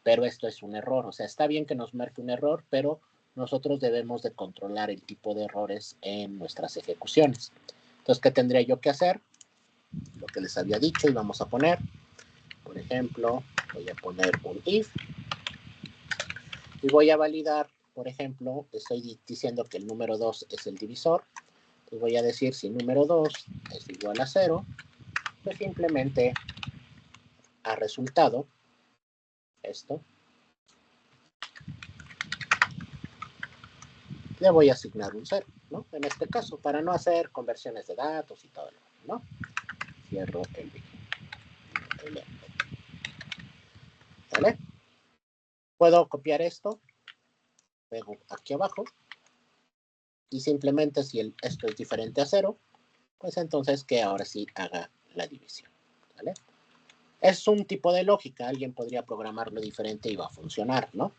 Pero esto es un error. O sea, está bien que nos marque un error, pero nosotros debemos de controlar el tipo de errores en nuestras ejecuciones. Entonces, ¿qué tendría yo que hacer? Lo que les había dicho, y vamos a poner, por ejemplo, voy a poner un if y voy a validar, por ejemplo, estoy diciendo que el número 2 es el divisor, y voy a decir si número 2 es igual a 0, pues simplemente a resultado, esto, le voy a asignar un 0, ¿no? En este caso, para no hacer conversiones de datos y todo lo demás, ¿no? Cierro el vídeo. ¿Vale? Puedo copiar esto, pego aquí abajo, y simplemente si esto es diferente a 0, pues entonces que ahora sí haga la división. ¿Vale? Es un tipo de lógica, alguien podría programarlo diferente y va a funcionar, ¿no?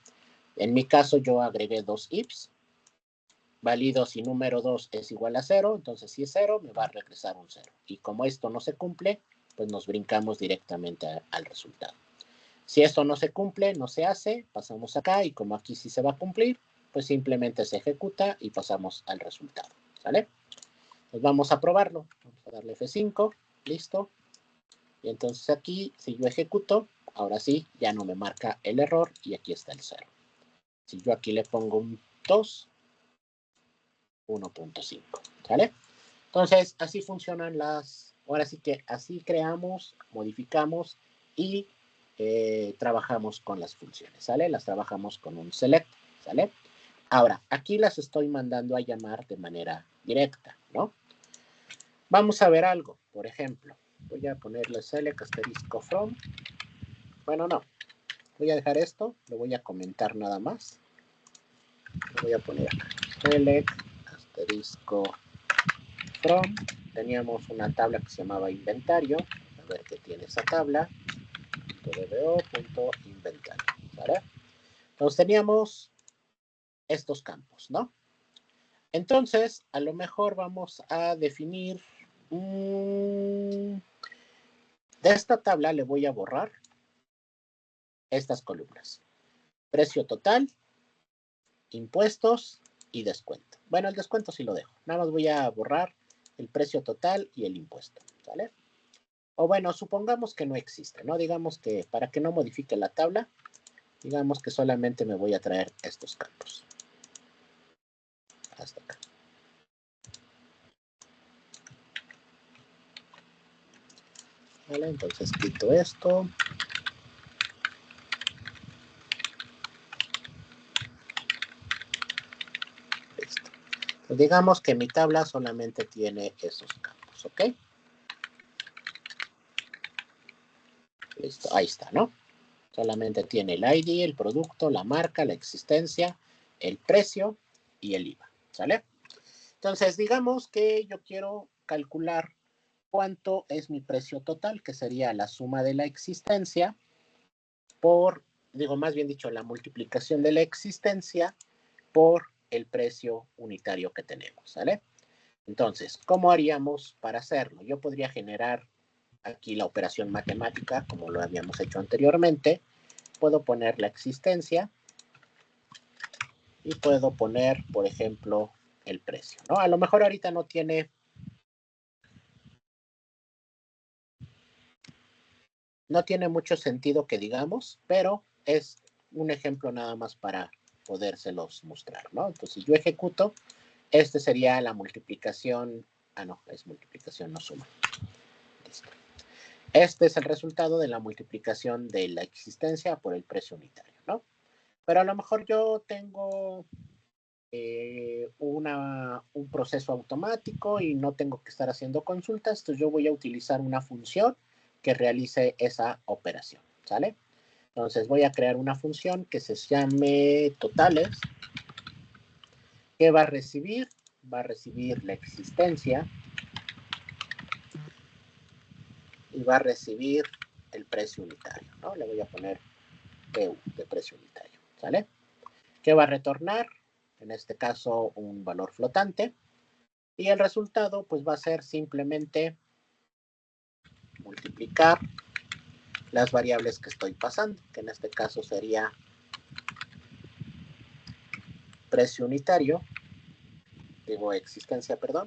En mi caso yo agregué 2 ifs, valido si número 2 es igual a 0, entonces si es 0 me va a regresar un 0. Y como esto no se cumple, pues nos brincamos directamente al resultado. Si esto no se cumple, no se hace, pasamos acá y como aquí sí se va a cumplir, pues simplemente se ejecuta y pasamos al resultado, ¿sale? Pues vamos a probarlo. Vamos a darle F5, listo. Y entonces aquí, si yo ejecuto, ahora sí, ya no me marca el error y aquí está el 0. Si yo aquí le pongo un 2, 1.5, ¿sale? Entonces, así funcionan ahora sí que así creamos, modificamos y trabajamos con las funciones, ¿sale? Las trabajamos con un select, ¿sale? Ahora, aquí las estoy mandando a llamar de manera directa, ¿no? Vamos a ver algo, por ejemplo, voy a ponerle select asterisco from, bueno, no, voy a dejar esto, lo voy a comentar nada más, lo voy a poner acá, select asterisco from, teníamos una tabla que se llamaba inventario, a ver qué tiene esa tabla, .do.inventario, ¿vale? Entonces teníamos estos campos, ¿no? Entonces, a lo mejor vamos a definir, de esta tabla le voy a borrar estas columnas. Precio total, impuestos y descuento. Bueno, el descuento sí lo dejo. Nada más voy a borrar el precio total y el impuesto, ¿vale? O bueno, supongamos que no existe, ¿no? Digamos que para que no modifique la tabla, digamos que solamente me voy a traer estos campos. Hasta acá. Vale, entonces quito esto. Listo. Pues digamos que mi tabla solamente tiene esos campos, ¿ok? Listo, ahí está, ¿no? Solamente tiene el ID, el producto, la marca, la existencia, el precio y el IVA, ¿sale? Entonces, digamos que yo quiero calcular cuánto es mi precio total, que sería la suma de la existencia por, más bien dicho, la multiplicación de la existencia por el precio unitario que tenemos, ¿sale? Entonces, ¿cómo haríamos para hacerlo? Yo podría generar aquí la operación matemática, como lo habíamos hecho anteriormente. Puedo poner la existencia y puedo poner, por ejemplo, el precio, ¿no? A lo mejor ahorita no tiene mucho sentido que digamos, pero es un ejemplo nada más para podérselos mostrar, ¿no? Entonces, si yo ejecuto, este sería la multiplicación, no, es multiplicación, no suma. Listo. Este es el resultado de la multiplicación de la existencia por el precio unitario, ¿no? Pero a lo mejor yo tengo un proceso automático y no tengo que estar haciendo consultas, entonces yo voy a utilizar una función que realice esa operación, ¿sale? Entonces voy a crear una función que se llame totales, que va a recibir va a recibir la existencia y va a recibir el precio unitario, ¿no? Le voy a poner PU de precio unitario, ¿sale? ¿Qué va a retornar? En este caso, un valor flotante. Y el resultado, pues, va a ser simplemente multiplicar las variables que estoy pasando, que en este caso sería precio unitario, digo existencia, perdón,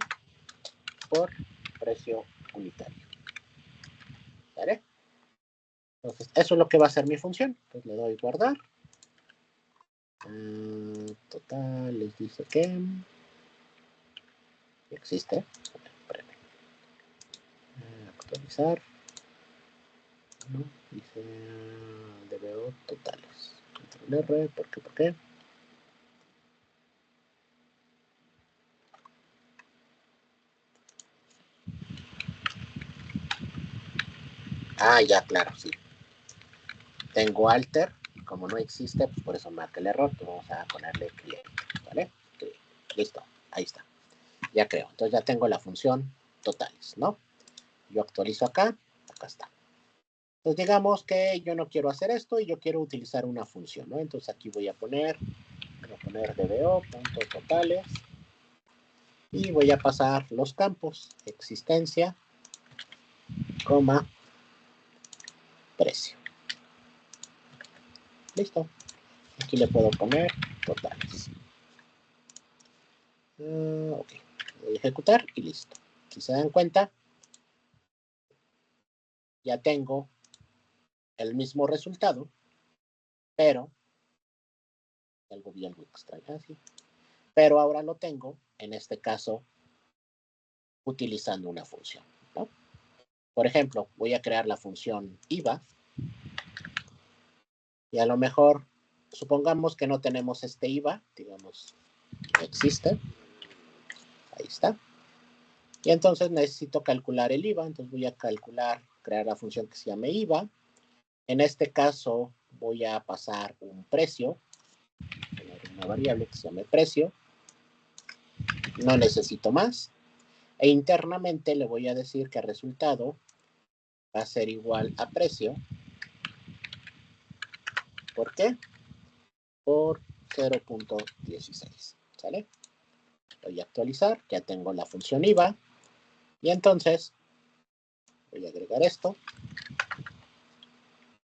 por precio unitario. ¿Vale? Entonces, eso es lo que va a ser mi función. Entonces le doy guardar. Total, les dice que existe. Actualizar. ¿No? Dice DBO totales. Control R, ¿por qué? Ah, ya, claro, sí. Tengo alter, como no existe, pues por eso marca el error, pues vamos a ponerle create, ¿vale? Create. Listo, ahí está. Ya creo, entonces ya tengo la función totales, ¿no? Yo actualizo acá está. Entonces digamos que yo no quiero hacer esto y yo quiero utilizar una función, ¿no? Entonces aquí voy a poner dbo.totales y voy a pasar los campos, existencia, coma, precio. Listo. Aquí le puedo poner totales. Ok. Voy a ejecutar y listo. Si se dan cuenta, ya tengo el mismo resultado, pero algo extraño así. Pero ahora lo tengo, en este caso, utilizando una función, ¿no? Por ejemplo, voy a crear la función IVA y a lo mejor, supongamos que no tenemos este IVA, digamos, no existe. Ahí está. Y entonces necesito calcular el IVA, entonces voy a crear la función que se llame IVA. En este caso voy a pasar un precio, una variable que se llame precio. No necesito más. E internamente le voy a decir que el resultado va a ser igual a precio. ¿Por qué? Por 0.16. ¿Sale? Voy a actualizar, ya tengo la función IVA. Y entonces voy a agregar esto.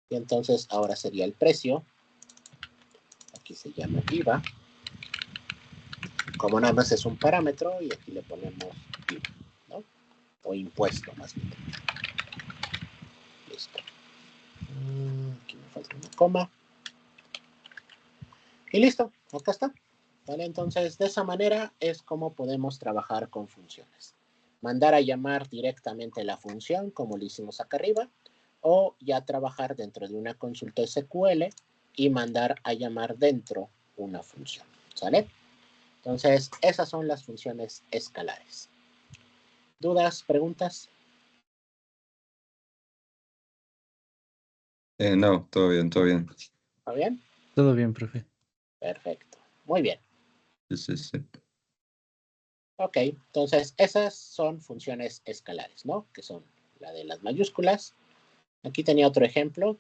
Y entonces ahora sería el precio. Aquí se llama IVA. Como nada más es un parámetro, y aquí le ponemos IVA, ¿no? O impuesto, más bien. Listo. Aquí me falta una coma. Y listo, acá está. ¿Vale? Entonces, de esa manera es como podemos trabajar con funciones. Mandar a llamar directamente la función, como lo hicimos acá arriba, o ya trabajar dentro de una consulta SQL y mandar a llamar dentro una función. ¿Sale? Entonces, esas son las funciones escalares. ¿Dudas, preguntas? No, todo bien, todo bien. ¿Está bien? Todo bien, profe. Perfecto. Muy bien. Sí. Ok, entonces esas son funciones escalares, ¿no? Que son la de las mayúsculas. Aquí tenía otro ejemplo,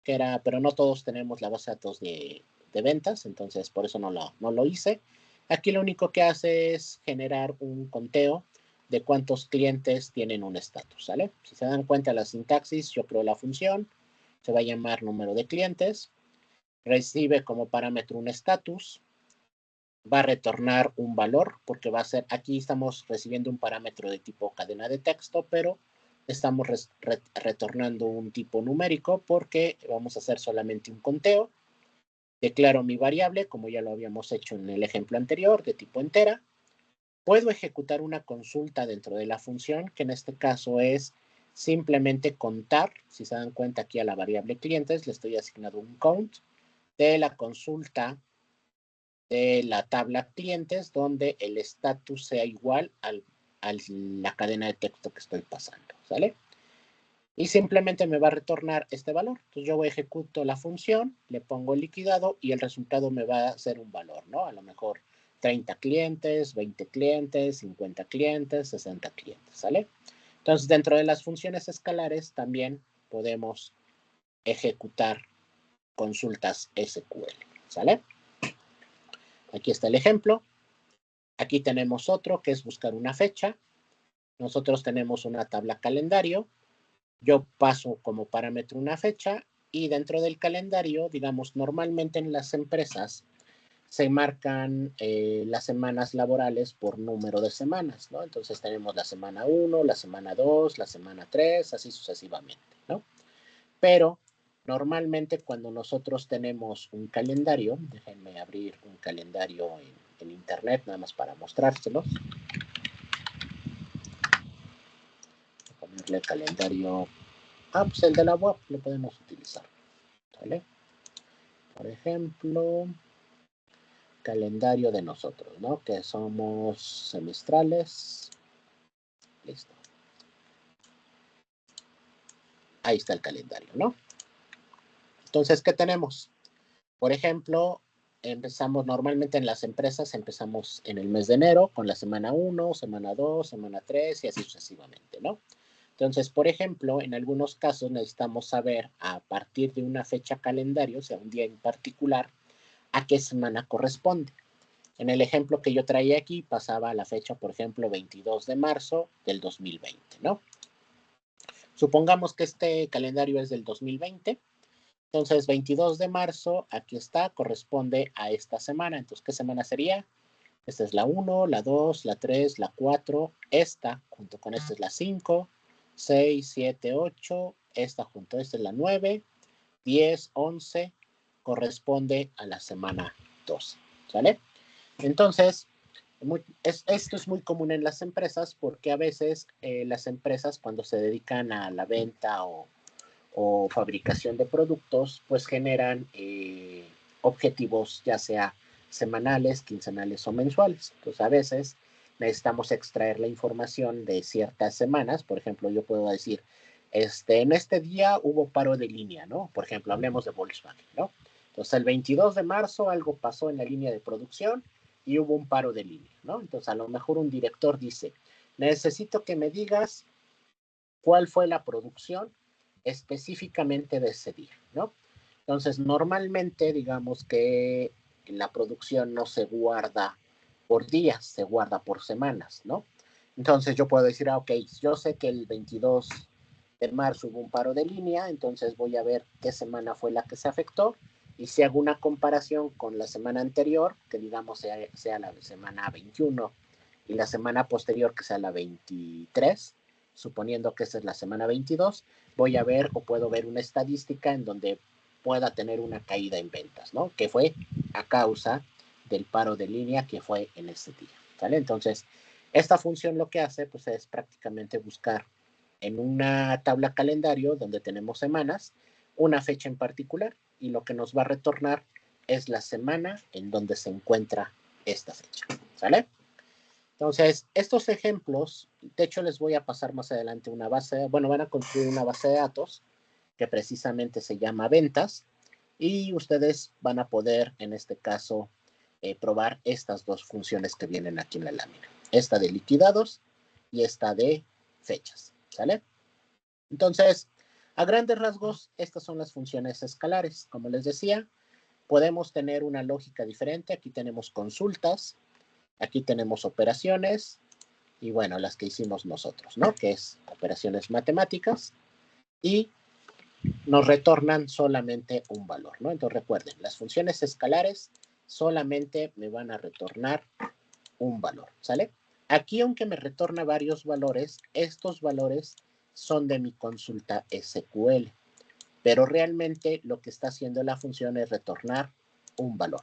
que era, pero no todos tenemos la base de datos de ventas, entonces por eso no lo hice. Aquí lo único que hace es generar un conteo de cuántos clientes tienen un estatus, ¿sale? Si se dan cuenta de la sintaxis, yo creo la función, se va a llamar número de clientes, recibe como parámetro un estatus, va a retornar un valor, porque va a ser, aquí estamos recibiendo un parámetro de tipo cadena de texto, pero estamos retornando un tipo numérico porque vamos a hacer solamente un conteo. Declaro mi variable, como ya lo habíamos hecho en el ejemplo anterior, de tipo entera. Puedo ejecutar una consulta dentro de la función, que en este caso es simplemente contar. Si se dan cuenta aquí a la variable clientes, le estoy asignando un count de la consulta de la tabla clientes, donde el estatus sea igual a la cadena de texto que estoy pasando, ¿sale? Y simplemente me va a retornar este valor. Entonces yo ejecuto la función, le pongo el liquidado y el resultado me va a ser un valor, ¿no? A lo mejor 30 clientes, 20 clientes, 50 clientes, 60 clientes, ¿sale? Entonces, dentro de las funciones escalares también podemos ejecutar consultas SQL, ¿sale? Aquí está el ejemplo. Aquí tenemos otro que es buscar una fecha. Nosotros tenemos una tabla calendario. Yo paso como parámetro una fecha y dentro del calendario, digamos, normalmente en las empresas se marcan las semanas laborales por número de semanas, ¿no? Entonces tenemos la semana 1, la semana 2, la semana 3, así sucesivamente, ¿no? Pero normalmente cuando nosotros tenemos un calendario, déjenme abrir un calendario en internet nada más para mostrárselos. Voy a ponerle el calendario, pues el de la web lo podemos utilizar, ¿vale? Por ejemplo, calendario de nosotros, ¿no? Que somos semestrales. Listo. Ahí está el calendario, ¿no? Entonces, ¿qué tenemos? Por ejemplo, empezamos normalmente en las empresas, empezamos en el mes de enero con la semana 1, semana 2, semana 3 y así sucesivamente, ¿no? Entonces, por ejemplo, en algunos casos necesitamos saber a partir de una fecha calendario, o sea, un día en particular, a qué semana corresponde. En el ejemplo que yo traía aquí, pasaba la fecha, por ejemplo, 22 de marzo del 2020, ¿no? Supongamos que este calendario es del 2020. Entonces, 22 de marzo, aquí está, corresponde a esta semana. Entonces, ¿qué semana sería? Esta es la 1, la 2, la 3, la 4. Esta, junto con esta es la 5, 6, 7, 8. Esta junto a esta es la 9, 10, 11. Corresponde a la semana 12, ¿sale? Entonces, esto es muy común en las empresas porque a veces las empresas cuando se dedican a la venta o fabricación de productos, pues generan objetivos ya sea semanales, quincenales o mensuales. Entonces, a veces necesitamos extraer la información de ciertas semanas. Por ejemplo, yo puedo decir, en este día hubo paro de línea, ¿no? Por ejemplo, hablemos de Volkswagen, ¿no? Entonces, el 22 de marzo algo pasó en la línea de producción y hubo un paro de línea, ¿no? Entonces, a lo mejor un director dice, necesito que me digas cuál fue la producción específicamente de ese día, ¿no? Entonces, normalmente, digamos que la producción no se guarda por días, se guarda por semanas, ¿no? Entonces, yo puedo decir, ok, yo sé que el 22 de marzo hubo un paro de línea, entonces voy a ver qué semana fue la que se afectó y si hago una comparación con la semana anterior, que digamos sea la semana 21 y la semana posterior que sea la 23, suponiendo que esa es la semana 22, voy a ver o puedo ver una estadística en donde pueda tener una caída en ventas, ¿no? Que fue a causa del paro de línea que fue en ese día, ¿vale? Entonces, esta función lo que hace, pues, es prácticamente buscar en una tabla calendario donde tenemos semanas, una fecha en particular y lo que nos va a retornar es la semana en donde se encuentra esta fecha, ¿sale? Entonces, estos ejemplos, de hecho les voy a pasar más adelante una base, bueno, van a construir una base de datos que precisamente se llama ventas y ustedes van a poder, en este caso, probar estas dos funciones que vienen aquí en la lámina. Esta de liquidados y esta de fechas, ¿sale? Entonces, a grandes rasgos, estas son las funciones escalares. Como les decía, podemos tener una lógica diferente. Aquí tenemos consultas, aquí tenemos operaciones y bueno, las que hicimos nosotros, ¿no? Que es operaciones matemáticas y nos retornan solamente un valor, ¿no? Entonces recuerden, las funciones escalares solamente me van a retornar un valor, ¿sale? Aquí, aunque me retorna varios valores, estos valores son de mi consulta SQL, pero realmente lo que está haciendo la función es retornar un valor.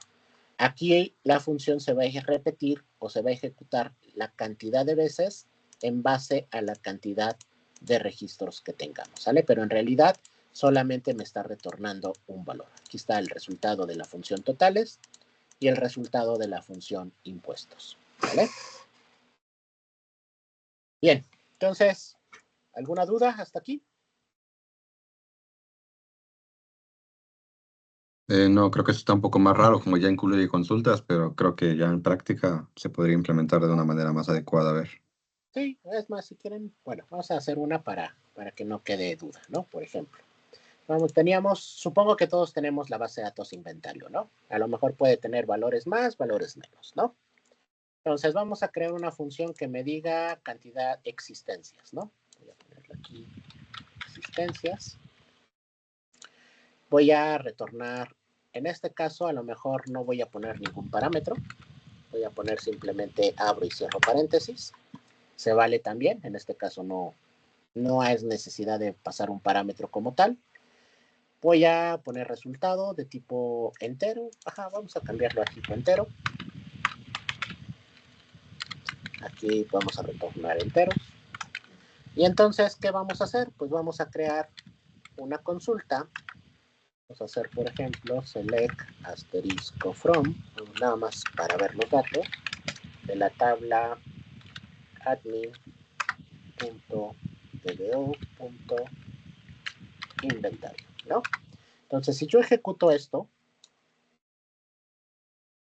Aquí la función se va a repetir o se va a ejecutar la cantidad de veces en base a la cantidad de registros que tengamos, ¿sale? Pero en realidad solamente me está retornando un valor. Aquí está el resultado de la función totales y el resultado de la función impuestos, ¿vale? Bien, entonces, ¿alguna duda hasta aquí? No, creo que eso está un poco más raro, como ya incluye consultas, pero creo que ya en práctica se podría implementar de una manera más adecuada. A ver. Sí, es más, si quieren, bueno, vamos a hacer una para que no quede duda, ¿no? Por ejemplo, vamos, supongo que todos tenemos la base de datos inventario, ¿no? A lo mejor puede tener valores más, valores menos, ¿no? Entonces vamos a crear una función que me diga cantidad existencias, ¿no? Voy a ponerle aquí existencias. Voy a retornar, en este caso a lo mejor no voy a poner ningún parámetro, voy a poner simplemente abro y cierro paréntesis. Se vale también, en este caso no es necesidad de pasar un parámetro como tal. Voy a poner resultado de tipo entero. Ajá, vamos a cambiarlo a tipo entero. Aquí vamos a retornar enteros. Y entonces, ¿qué vamos a hacer? Pues vamos a crear una consulta. Vamos a hacer, por ejemplo, select asterisco from, nada más para ver los datos, de la tabla admin.dbo.inventario, ¿no? Entonces, si yo ejecuto esto,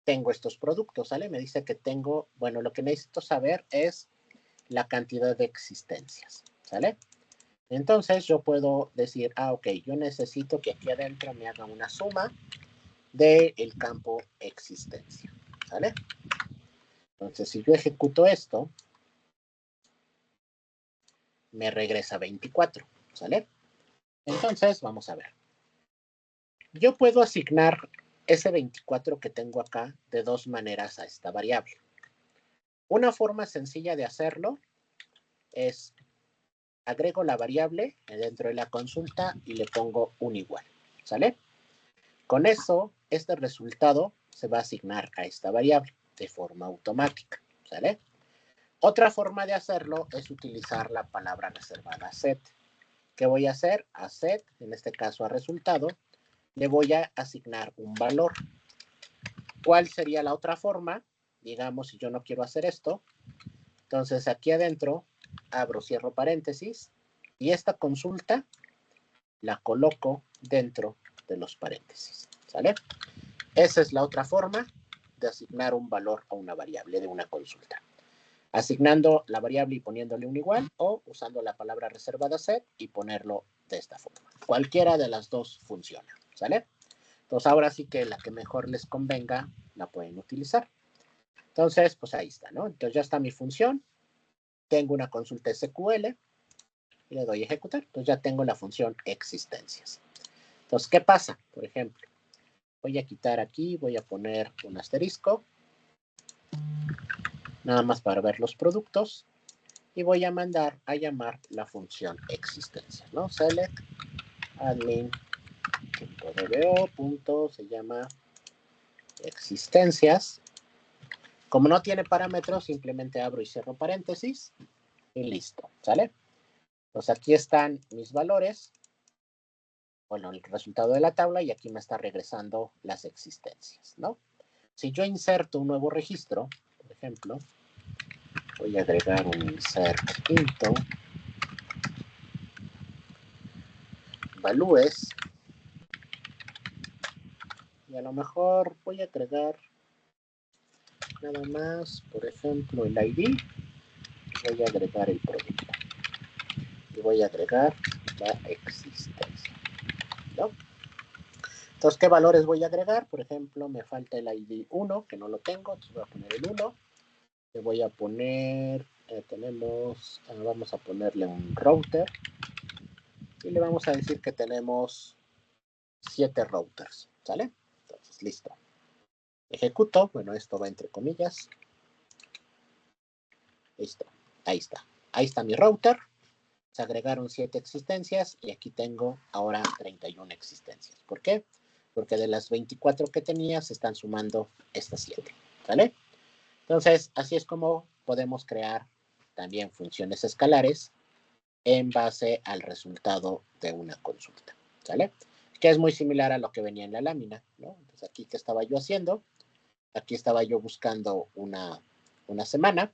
tengo estos productos, ¿sale? Me dice que tengo, bueno, lo que necesito saber es la cantidad de existencias, ¿sale? Entonces yo puedo decir, ok, yo necesito que aquí adentro me haga una suma del campo existencia, ¿sale? Entonces si yo ejecuto esto, me regresa 24, ¿sale? Entonces vamos a ver. Yo puedo asignar ese 24 que tengo acá de dos maneras a esta variable. Una forma sencilla de hacerlo es agrego la variable dentro de la consulta y le pongo un igual, ¿sale? Con eso, este resultado se va a asignar a esta variable de forma automática, ¿sale? Otra forma de hacerlo es utilizar la palabra reservada set. ¿Qué voy a hacer? A set, en este caso a resultado, le voy a asignar un valor. ¿Cuál sería la otra forma? Digamos, si yo no quiero hacer esto, entonces aquí adentro abro, cierro paréntesis y esta consulta la coloco dentro de los paréntesis, ¿sale? Esa es la otra forma de asignar un valor a una variable de una consulta. Asignando la variable y poniéndole un igual o usando la palabra reservada set y ponerlo de esta forma. Cualquiera de las dos funciona, ¿sale? Entonces ahora sí que la que mejor les convenga la pueden utilizar. Entonces, pues ahí está, ¿no? Entonces ya está mi función. Tengo una consulta SQL y le doy a ejecutar. Entonces ya tengo la función existencias. Entonces, ¿qué pasa? Por ejemplo, voy a quitar aquí, voy a poner un asterisco, nada más para ver los productos, y voy a mandar a llamar la función existencia, ¿no? Select admin.dbo. Se llama existencias. Como no tiene parámetros, simplemente abro y cierro paréntesis y listo, ¿sale? Pues aquí están mis valores, bueno, el resultado de la tabla y aquí me está regresando las existencias, ¿no? Si yo inserto un nuevo registro, por ejemplo, voy a agregar un insert into values y a lo mejor voy a agregar nada más, por ejemplo, el ID, voy a agregar el producto y voy a agregar la existencia, ¿no? Entonces, ¿qué valores voy a agregar? Por ejemplo, me falta el ID 1, que no lo tengo, entonces voy a poner el 1. Le voy a poner, vamos a ponerle un router y le vamos a decir que tenemos 7 routers, ¿sale? Entonces, listo. Ejecuto, bueno, esto va entre comillas. Listo, ahí está. Ahí está mi router. Se agregaron 7 existencias y aquí tengo ahora 31 existencias. ¿Por qué? Porque de las 24 que tenía se están sumando estas 7, ¿vale? Entonces, así es como podemos crear también funciones escalares en base al resultado de una consulta, ¿sale? Que es muy similar a lo que venía en la lámina, ¿no? Entonces, aquí, ¿qué estaba yo haciendo? Aquí estaba yo buscando una semana.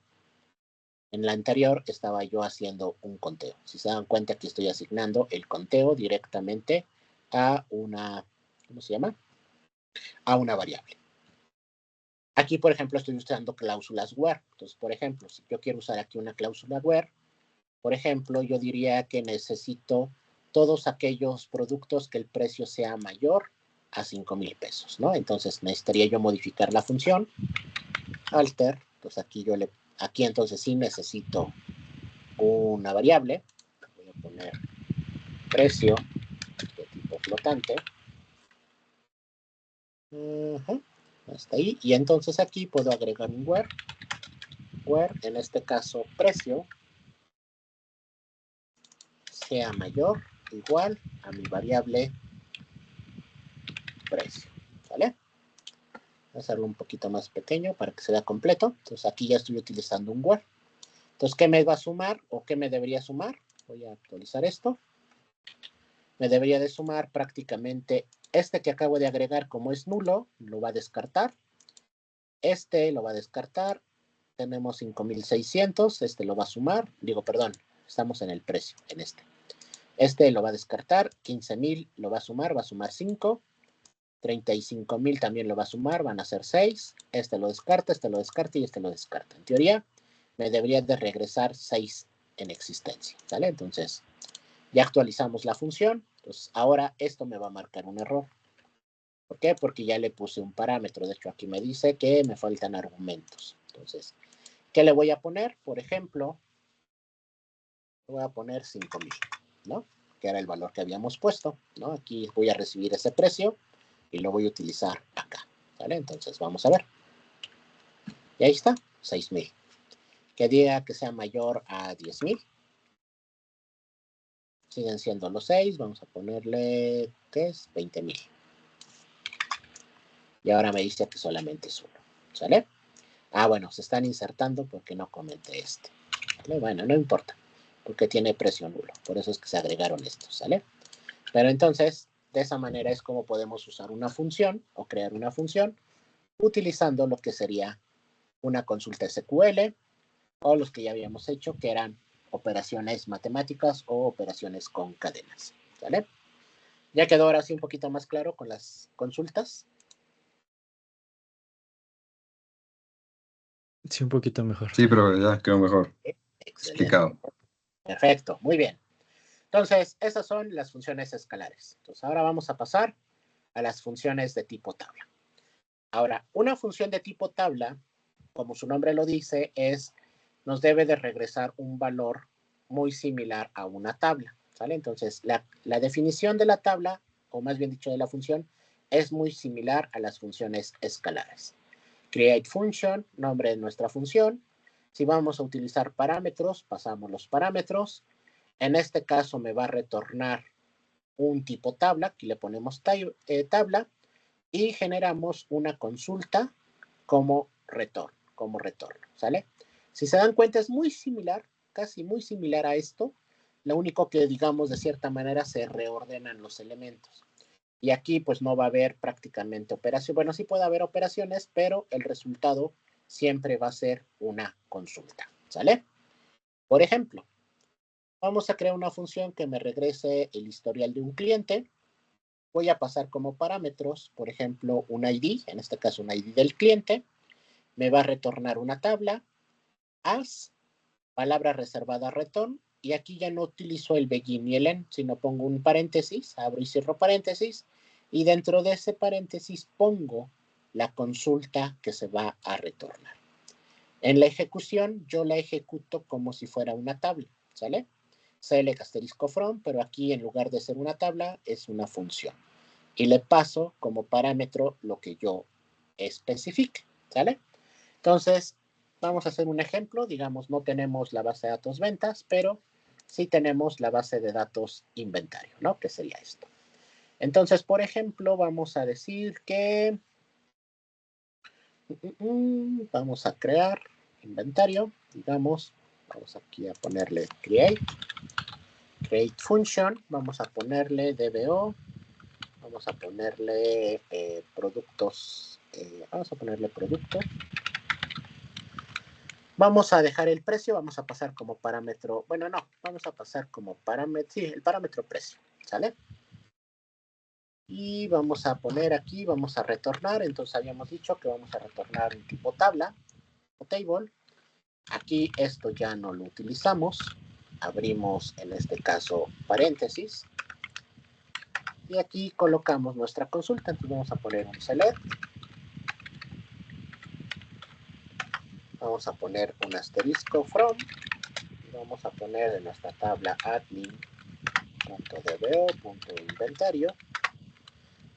En la anterior estaba yo haciendo un conteo. Si se dan cuenta, aquí estoy asignando el conteo directamente a una, ¿cómo se llama? a una variable. Aquí, por ejemplo, estoy usando cláusulas where. Entonces, por ejemplo, si yo quiero usar aquí una cláusula where, por ejemplo, yo diría que necesito todos aquellos productos que el precio sea mayor a 5,000 pesos, ¿no? Entonces, necesitaría yo modificar la función alter. Entonces, aquí entonces sí necesito una variable. Voy a poner precio de tipo flotante. Hasta ahí. Y entonces aquí puedo agregar un where. Where, en este caso, precio sea mayor o igual a mi variable precio. ¿Vale? Voy a hacerlo un poquito más pequeño para que se vea completo. Entonces aquí ya estoy utilizando un where. Entonces, ¿qué me va a sumar o qué me debería sumar? Voy a actualizar esto. Me debería de sumar prácticamente este que acabo de agregar, como es nulo, lo va a descartar. Este lo va a descartar. Tenemos 5,600. Este lo va a sumar. Digo, perdón, estamos en el precio, en este. Este lo va a descartar. 15,000 lo va a sumar 5. 35,000 también lo va a sumar, van a ser 6. Este lo descarta y este lo descarta. En teoría, me debería de regresar 6 en existencia, ¿vale? Entonces, ya actualizamos la función. Entonces, ahora esto me va a marcar un error. ¿Por qué? Porque ya le puse un parámetro. De hecho, aquí me dice que me faltan argumentos. Entonces, ¿qué le voy a poner? Por ejemplo, le voy a poner 5,000, ¿no? Que era el valor que habíamos puesto, ¿no? Aquí voy a recibir ese precio y lo voy a utilizar acá, ¿vale? Entonces, vamos a ver. Y ahí está, 6,000. Que diga que sea mayor a 10,000. Siguen siendo los 6. Vamos a ponerle, ¿qué es? 20,000. Y ahora me dice que solamente es 1, ¿sale? Ah, bueno, se están insertando porque no comenté este. ¿Vale? Bueno, no importa, porque tiene precio nulo. Por eso es que se agregaron estos, ¿sale? Pero entonces, de esa manera es como podemos usar una función o crear una función utilizando lo que sería una consulta SQL o los que ya habíamos hecho, que eran operaciones matemáticas o operaciones con cadenas, ¿vale? Ya quedó ahora sí un poquito más claro con las consultas. Sí, un poquito mejor. Sí, pero ya quedó mejor Excelente. explicado. Perfecto, muy bien. Entonces, esas son las funciones escalares. Entonces, ahora vamos a pasar a las funciones de tipo tabla. Ahora, una función de tipo tabla, como su nombre lo dice, nos debe de regresar un valor muy similar a una tabla, ¿sale? Entonces, la definición de la tabla, o más bien dicho de la función, es muy similar a las funciones escalares. Create function, nombre de nuestra función. Si vamos a utilizar parámetros, pasamos los parámetros. En este caso me va a retornar un tipo tabla, aquí le ponemos tabla, y generamos una consulta como retorno, ¿sale? Si se dan cuenta es muy similar, casi muy similar a esto, lo único que digamos de cierta manera se reordenan los elementos. Y aquí pues no va a haber prácticamente operación, bueno sí puede haber operaciones, pero el resultado siempre va a ser una consulta, ¿sale? Por ejemplo, vamos a crear una función que me regrese el historial de un cliente. Voy a pasar como parámetros, por ejemplo, un ID, en este caso un ID del cliente. Me va a retornar una tabla, as, palabra reservada return, y aquí ya no utilizo el begin y el end, sino pongo un paréntesis, abro y cierro paréntesis, y dentro de ese paréntesis pongo la consulta que se va a retornar. En la ejecución, yo la ejecuto como si fuera una tabla, ¿sale? Select asterisco from, pero aquí en lugar de ser una tabla, es una función. Y le paso como parámetro lo que yo especifique, ¿sale? Entonces, vamos a hacer un ejemplo. Digamos, no tenemos la base de datos ventas, pero sí tenemos la base de datos inventario, ¿no? Que sería esto. Entonces, por ejemplo, vamos a decir que vamos a crear inventario, digamos, vamos aquí a ponerle create function, vamos a ponerle DBO, vamos a ponerle productos, vamos a ponerle producto. Vamos a dejar el precio, vamos a pasar como parámetro, bueno, no, vamos a pasar como parámetro, sí, el parámetro precio, ¿sale? Y vamos a poner aquí, vamos a retornar. Entonces habíamos dicho que vamos a retornar un tipo tabla o table. Aquí esto ya no lo utilizamos. Abrimos en este caso paréntesis. Y aquí colocamos nuestra consulta. Entonces vamos a poner un select. Vamos a poner un asterisco from. Y vamos a poner en nuestra tabla admin.dbo.inventario.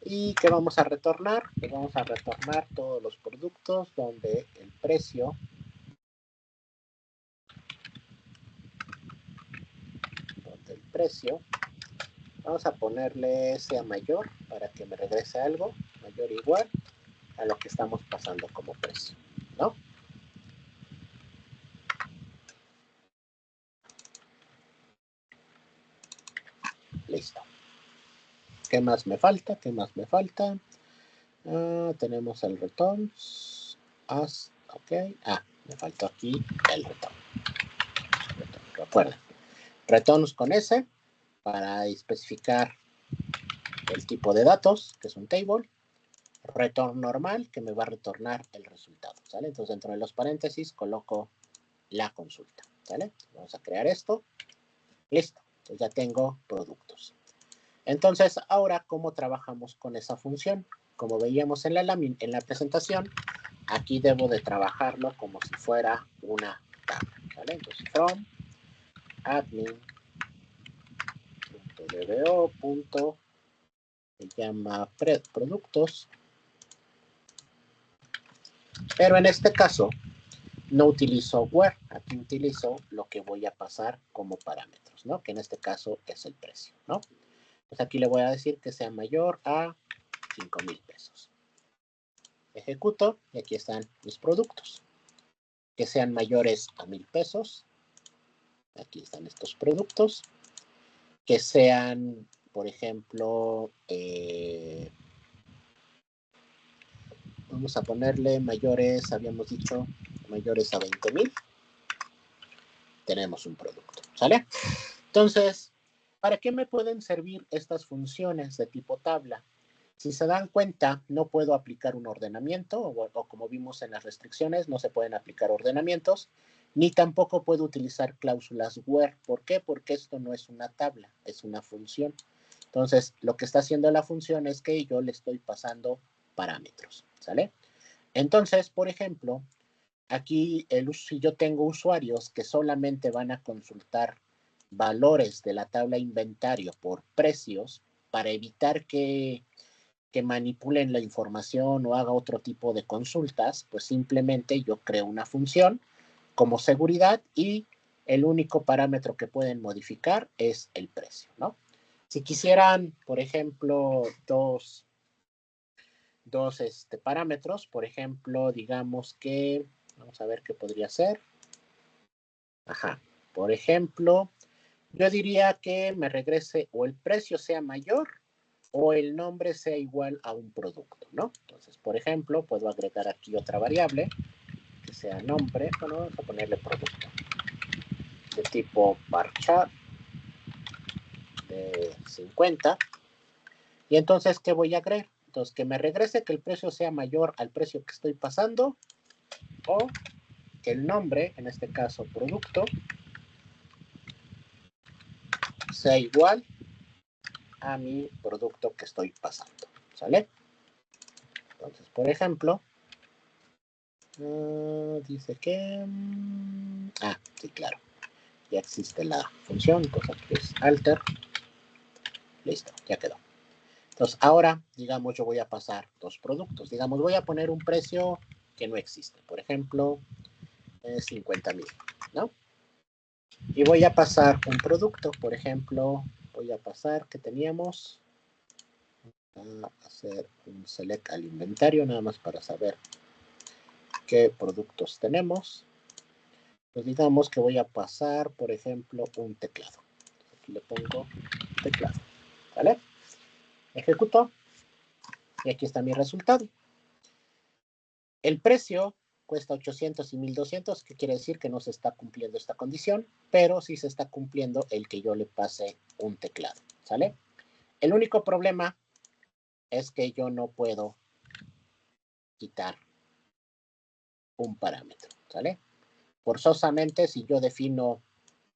¿Y qué vamos a retornar? Pues vamos a retornar todos los productos donde el precio vamos a ponerle sea mayor para que me regrese algo mayor o igual a lo que estamos pasando como precio, ¿no? Listo. ¿Qué más me falta? Tenemos el returns. Ok. Me faltó aquí el return. Recuerden. Returns con S para especificar el tipo de datos, que es un table. Return normal, que me va a retornar el resultado, ¿sale? Entonces, dentro de los paréntesis, coloco la consulta, ¿sale? Vamos a crear esto. Listo. Entonces, ya tengo productos. Entonces, ahora, ¿cómo trabajamos con esa función? Como veíamos en la presentación, aquí debo de trabajarlo como si fuera una tabla, ¿vale? Entonces, from admin.dbo. Se llama productos. Pero en este caso, no utilizo where. Aquí utilizo lo que voy a pasar como parámetros, ¿no? Que en este caso es el precio, ¿no? Pues aquí le voy a decir que sea mayor a 5,000 pesos. Ejecuto y aquí están mis productos. Que sean mayores a 1,000 pesos. Aquí están estos productos. Que sean, por ejemplo, vamos a ponerle mayores, habíamos dicho, mayores a 20,000. Tenemos un producto, ¿sale? Entonces, ¿para qué me pueden servir estas funciones de tipo tabla? Si se dan cuenta, no puedo aplicar un ordenamiento, o como vimos en las restricciones, no se pueden aplicar ordenamientos, ni tampoco puedo utilizar cláusulas where. ¿Por qué? Porque esto no es una tabla, es una función. Entonces, lo que está haciendo la función es que yo le estoy pasando parámetros, ¿sale? Entonces, por ejemplo, aquí si yo tengo usuarios que solamente van a consultar valores de la tabla inventario por precios para evitar que manipulen la información o haga otro tipo de consultas, pues simplemente yo creo una función como seguridad y el único parámetro que pueden modificar es el precio, ¿no? Si quisieran, por ejemplo, dos parámetros, por ejemplo, digamos que, vamos a ver qué podría ser. Por ejemplo, yo diría que me regrese o el precio sea mayor o el nombre sea igual a un producto, ¿no? Entonces, por ejemplo, puedo agregar aquí otra variable que sea nombre, bueno, vamos a ponerle producto, de tipo varchar de 50. Y entonces, ¿qué voy a agregar? Entonces, que me regrese que el precio sea mayor al precio que estoy pasando o que el nombre, en este caso producto, sea igual a mi producto que estoy pasando, ¿sale? Entonces, por ejemplo, dice que... sí, claro. Ya existe la función, cosa que es alter. Listo, ya quedó. Entonces, ahora, digamos, yo voy a pasar dos productos. Digamos, voy a poner un precio que no existe. Por ejemplo, 50,000, ¿no? Y voy a pasar un producto. Por ejemplo, voy a pasar que teníamos... a hacer un select al inventario, nada más para saber qué productos tenemos. Pues digamos que voy a pasar, por ejemplo, un teclado. Aquí le pongo teclado, ¿vale? Ejecuto y aquí está mi resultado. El precio cuesta 800 y 1,200, que quiere decir que no se está cumpliendo esta condición, pero sí se está cumpliendo el que yo le pase un teclado, ¿sale? El único problema es que yo no puedo quitar un parámetro, ¿sale? Forzosamente, si yo defino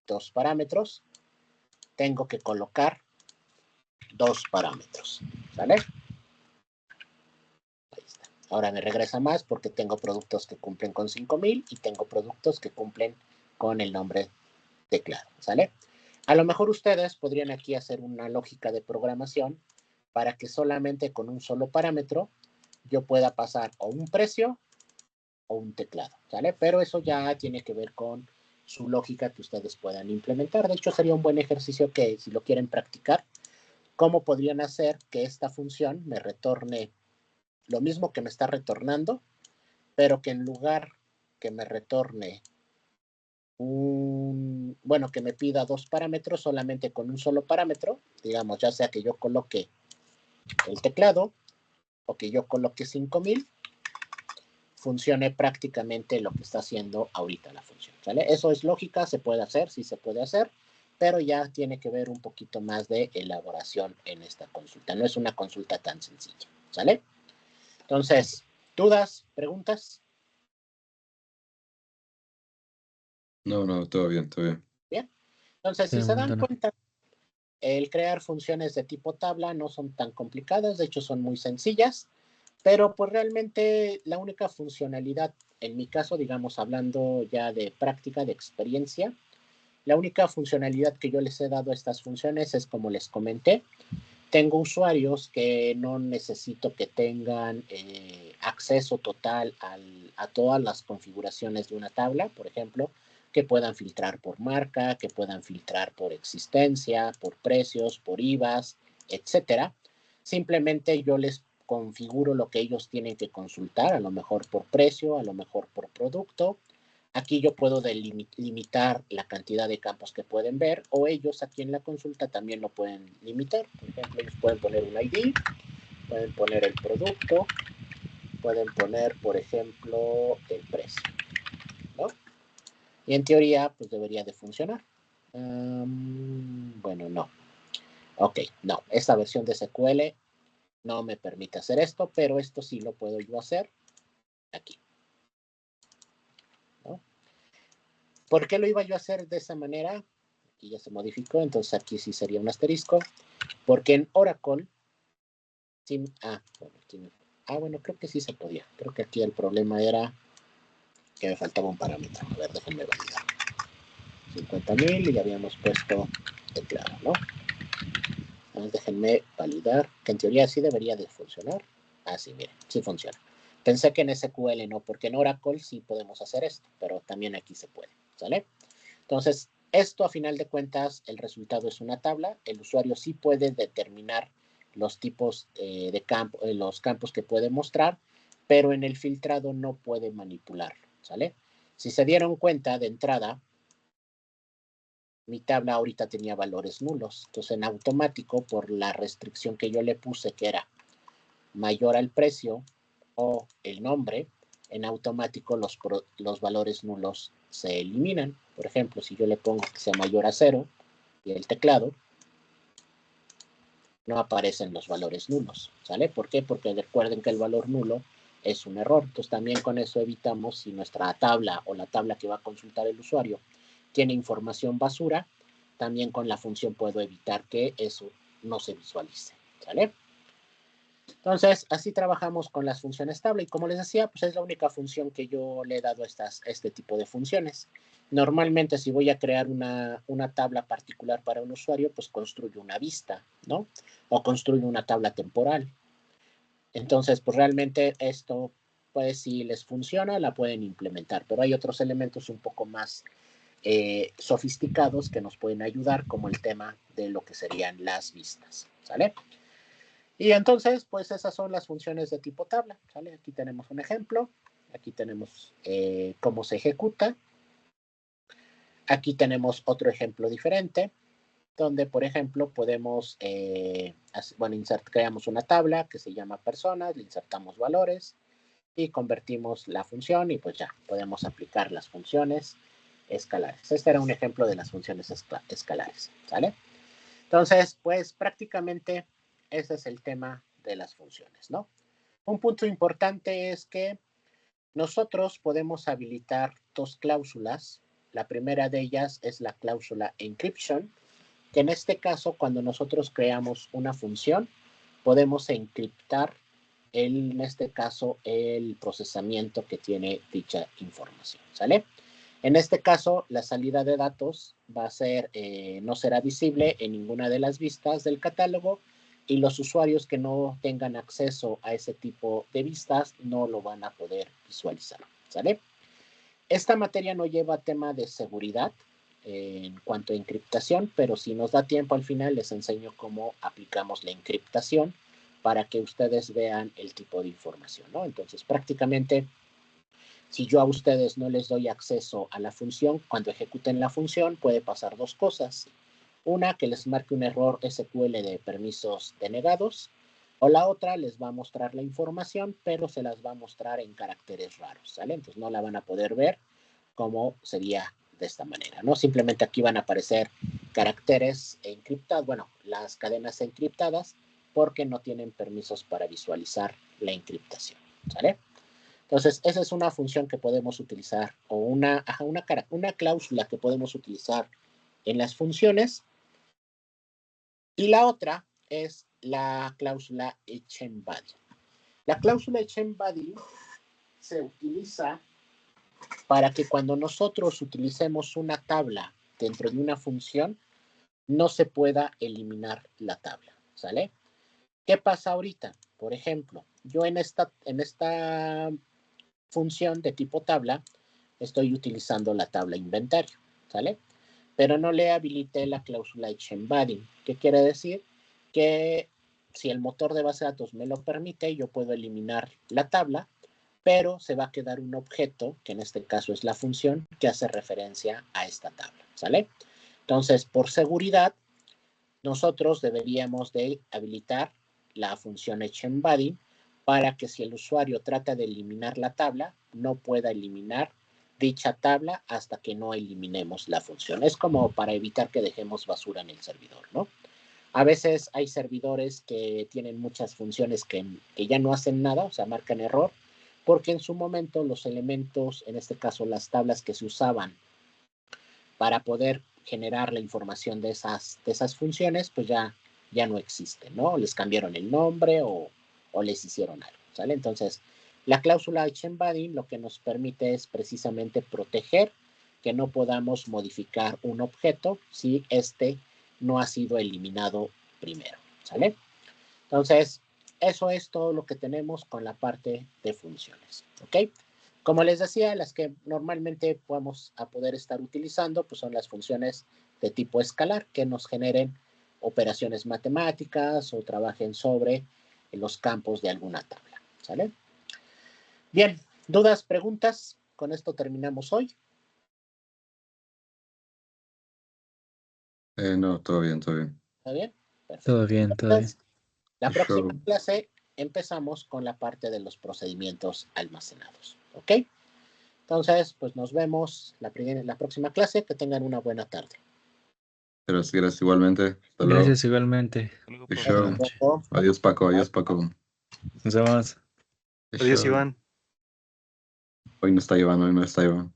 2 parámetros, tengo que colocar 2 parámetros, ¿sale? Ahí está. Ahora me regresa más porque tengo productos que cumplen con 5000 y tengo productos que cumplen con el nombre teclado, ¿sale? A lo mejor ustedes podrían aquí hacer una lógica de programación para que solamente con un solo parámetro yo pueda pasar o un precio o un teclado, ¿sale? Pero eso ya tiene que ver con su lógica que ustedes puedan implementar. De hecho, sería un buen ejercicio que, si lo quieren practicar, ¿cómo podrían hacer que esta función me retorne lo mismo que me está retornando, pero que en lugar que me retorne bueno, que me pida 2 parámetros, solamente con un solo parámetro, digamos, ya sea que yo coloque el teclado o que yo coloque 5000, funcione prácticamente lo que está haciendo ahorita la función, ¿sale? Eso es lógica, se puede hacer, sí se puede hacer, pero ya tiene que ver un poquito más de elaboración en esta consulta. No es una consulta tan sencilla, ¿sale? Entonces, ¿dudas? ¿Preguntas? No, todo bien, todo bien. Bien. Entonces, si se dan cuenta, el crear funciones de tipo tabla no son tan complicadas, de hecho son muy sencillas, pero pues realmente la única funcionalidad, en mi caso, digamos, hablando ya de práctica, de experiencia, la única funcionalidad que yo les he dado a estas funciones es, como les comenté, tengo usuarios que no necesito que tengan acceso total a todas las configuraciones de una tabla, por ejemplo, que puedan filtrar por marca, que puedan filtrar por existencia, por precios, por IVAs, etcétera. Simplemente yo les configuro lo que ellos tienen que consultar, a lo mejor por precio, a lo mejor por producto. Aquí yo puedo limitar la cantidad de campos que pueden ver, o ellos aquí en la consulta también lo pueden limitar. Por ejemplo, ellos pueden poner un ID, pueden poner el producto, pueden poner, por ejemplo, el precio, ¿no? Y en teoría, pues debería de funcionar. Bueno, no. Ok, no. Esta versión de SQL no me permite hacer esto, pero esto sí lo puedo yo hacer aquí, ¿no? ¿Por qué lo iba yo a hacer de esa manera? Aquí ya se modificó, entonces aquí sí sería un asterisco, porque en Oracle, sí, bueno, creo que sí se podía. Creo que aquí el problema era que me faltaba un parámetro. A ver, déjenme validar. 50,000 y ya habíamos puesto teclado, ¿no? Entonces déjenme validar, que en teoría sí debería de funcionar. Ah, sí, miren, sí funciona. Pensé que en SQL no, porque en Oracle sí podemos hacer esto, pero también aquí se puede, ¿sale? Entonces, esto a final de cuentas, el resultado es una tabla. El usuario sí puede determinar los tipos de campo, los campos que puede mostrar, pero en el filtrado no puede manipularlo, ¿sale? Si se dieron cuenta de entrada, mi tabla ahorita tenía valores nulos. Entonces, en automático, por la restricción que yo le puse, que era mayor al precio o el nombre, en automático los valores nulos se eliminan. Por ejemplo, si yo le pongo que sea mayor a 0 y el teclado, no aparecen los valores nulos, ¿sale? ¿Por qué? Porque recuerden que el valor nulo es un error. Entonces también con eso evitamos, si nuestra tabla o la tabla que va a consultar el usuario tiene información basura, también con la función puedo evitar que eso no se visualice, ¿sale? Entonces, así trabajamos con las funciones tabla y como les decía, pues es la única función que yo le he dado a este tipo de funciones. Normalmente, si voy a crear una tabla particular para un usuario, pues construyo una vista, ¿no? O construyo una tabla temporal. Entonces, pues realmente esto, pues si les funciona, la pueden implementar, pero hay otros elementos un poco más sofisticados que nos pueden ayudar, como el tema de lo que serían las vistas, ¿sale? Y entonces, pues esas son las funciones de tipo tabla, ¿sale? Aquí tenemos un ejemplo, aquí tenemos cómo se ejecuta, aquí tenemos otro ejemplo diferente, donde, por ejemplo, podemos, creamos una tabla que se llama personas, le insertamos valores y convertimos la función y pues ya, podemos aplicar las funciones escalares. Este era un ejemplo de las funciones escalares, ¿sale? Entonces, pues prácticamente ese es el tema de las funciones, ¿no? Un punto importante es que nosotros podemos habilitar dos cláusulas. La primera de ellas es la cláusula encryption, que en este caso, cuando nosotros creamos una función, podemos encriptar, en este caso, el procesamiento que tiene dicha información, ¿sale? En este caso, la salida de datos va a ser, no será visible en ninguna de las vistas del catálogo y los usuarios que no tengan acceso a ese tipo de vistas no lo van a poder visualizar, ¿sale? Esta materia no lleva tema de seguridad en cuanto a encriptación, pero si nos da tiempo al final les enseño cómo aplicamos la encriptación para que ustedes vean el tipo de información, ¿no? Entonces, prácticamente, si yo a ustedes no les doy acceso a la función, cuando ejecuten la función puede pasar dos cosas. Una, que les marque un error SQL de permisos denegados, o la otra les va a mostrar la información, pero se las va a mostrar en caracteres raros, ¿sale? Entonces no la van a poder ver como sería de esta manera, ¿no? Simplemente aquí van a aparecer caracteres encriptados, bueno, las cadenas encriptadas, porque no tienen permisos para visualizar la encriptación, ¿sale? Entonces, esa es una función que podemos utilizar, o una cláusula que podemos utilizar en las funciones. Y la otra es la cláusula echenbody. La cláusula echenbody se utiliza para que cuando nosotros utilicemos una tabla dentro de una función, no se pueda eliminar la tabla, ¿sale? ¿Qué pasa ahorita? Por ejemplo, yo en esta función de tipo tabla estoy utilizando la tabla inventario, ¿sale? Pero no le habilité la cláusula echenbody. ¿Qué quiere decir? Que si el motor de base de datos me lo permite, yo puedo eliminar la tabla, pero se va a quedar un objeto, que en este caso es la función, que hace referencia a esta tabla, ¿sale? Entonces, por seguridad, nosotros deberíamos de habilitar la función echenbody para que si el usuario trata de eliminar la tabla, no pueda eliminar dicha tabla hasta que no eliminemos la función. Es como para evitar que dejemos basura en el servidor, ¿no? A veces hay servidores que tienen muchas funciones que ya no hacen nada, o sea, marcan error, porque en su momento los elementos, en este caso las tablas que se usaban para poder generar la información de esas funciones, pues ya no existen, ¿no? Les cambiaron el nombre o les hicieron algo, ¿sale? Entonces, la cláusula echenbody lo que nos permite es precisamente proteger que no podamos modificar un objeto si este no ha sido eliminado primero, ¿sale? Entonces, eso es todo lo que tenemos con la parte de funciones, ¿ok? Como les decía, las que normalmente vamos a poder estar utilizando pues son las funciones de tipo escalar que nos generen operaciones matemáticas o trabajen sobre los campos de alguna tabla, ¿sale? Bien, ¿dudas, preguntas? Con esto terminamos hoy. No, todo bien, todo bien. ¿Está bien? Perfecto. Todo bien, todo bien. Entonces, la próxima clase empezamos con la parte de los procedimientos almacenados, ¿ok? Entonces, pues nos vemos la próxima clase. Que tengan una buena tarde. Gracias igualmente. Hasta luego. Gracias igualmente. Hasta luego. Adiós, Paco. Adiós, Paco. Nos vemos. Adiós, Iván. Hoy no está Iván, hoy no está Iván.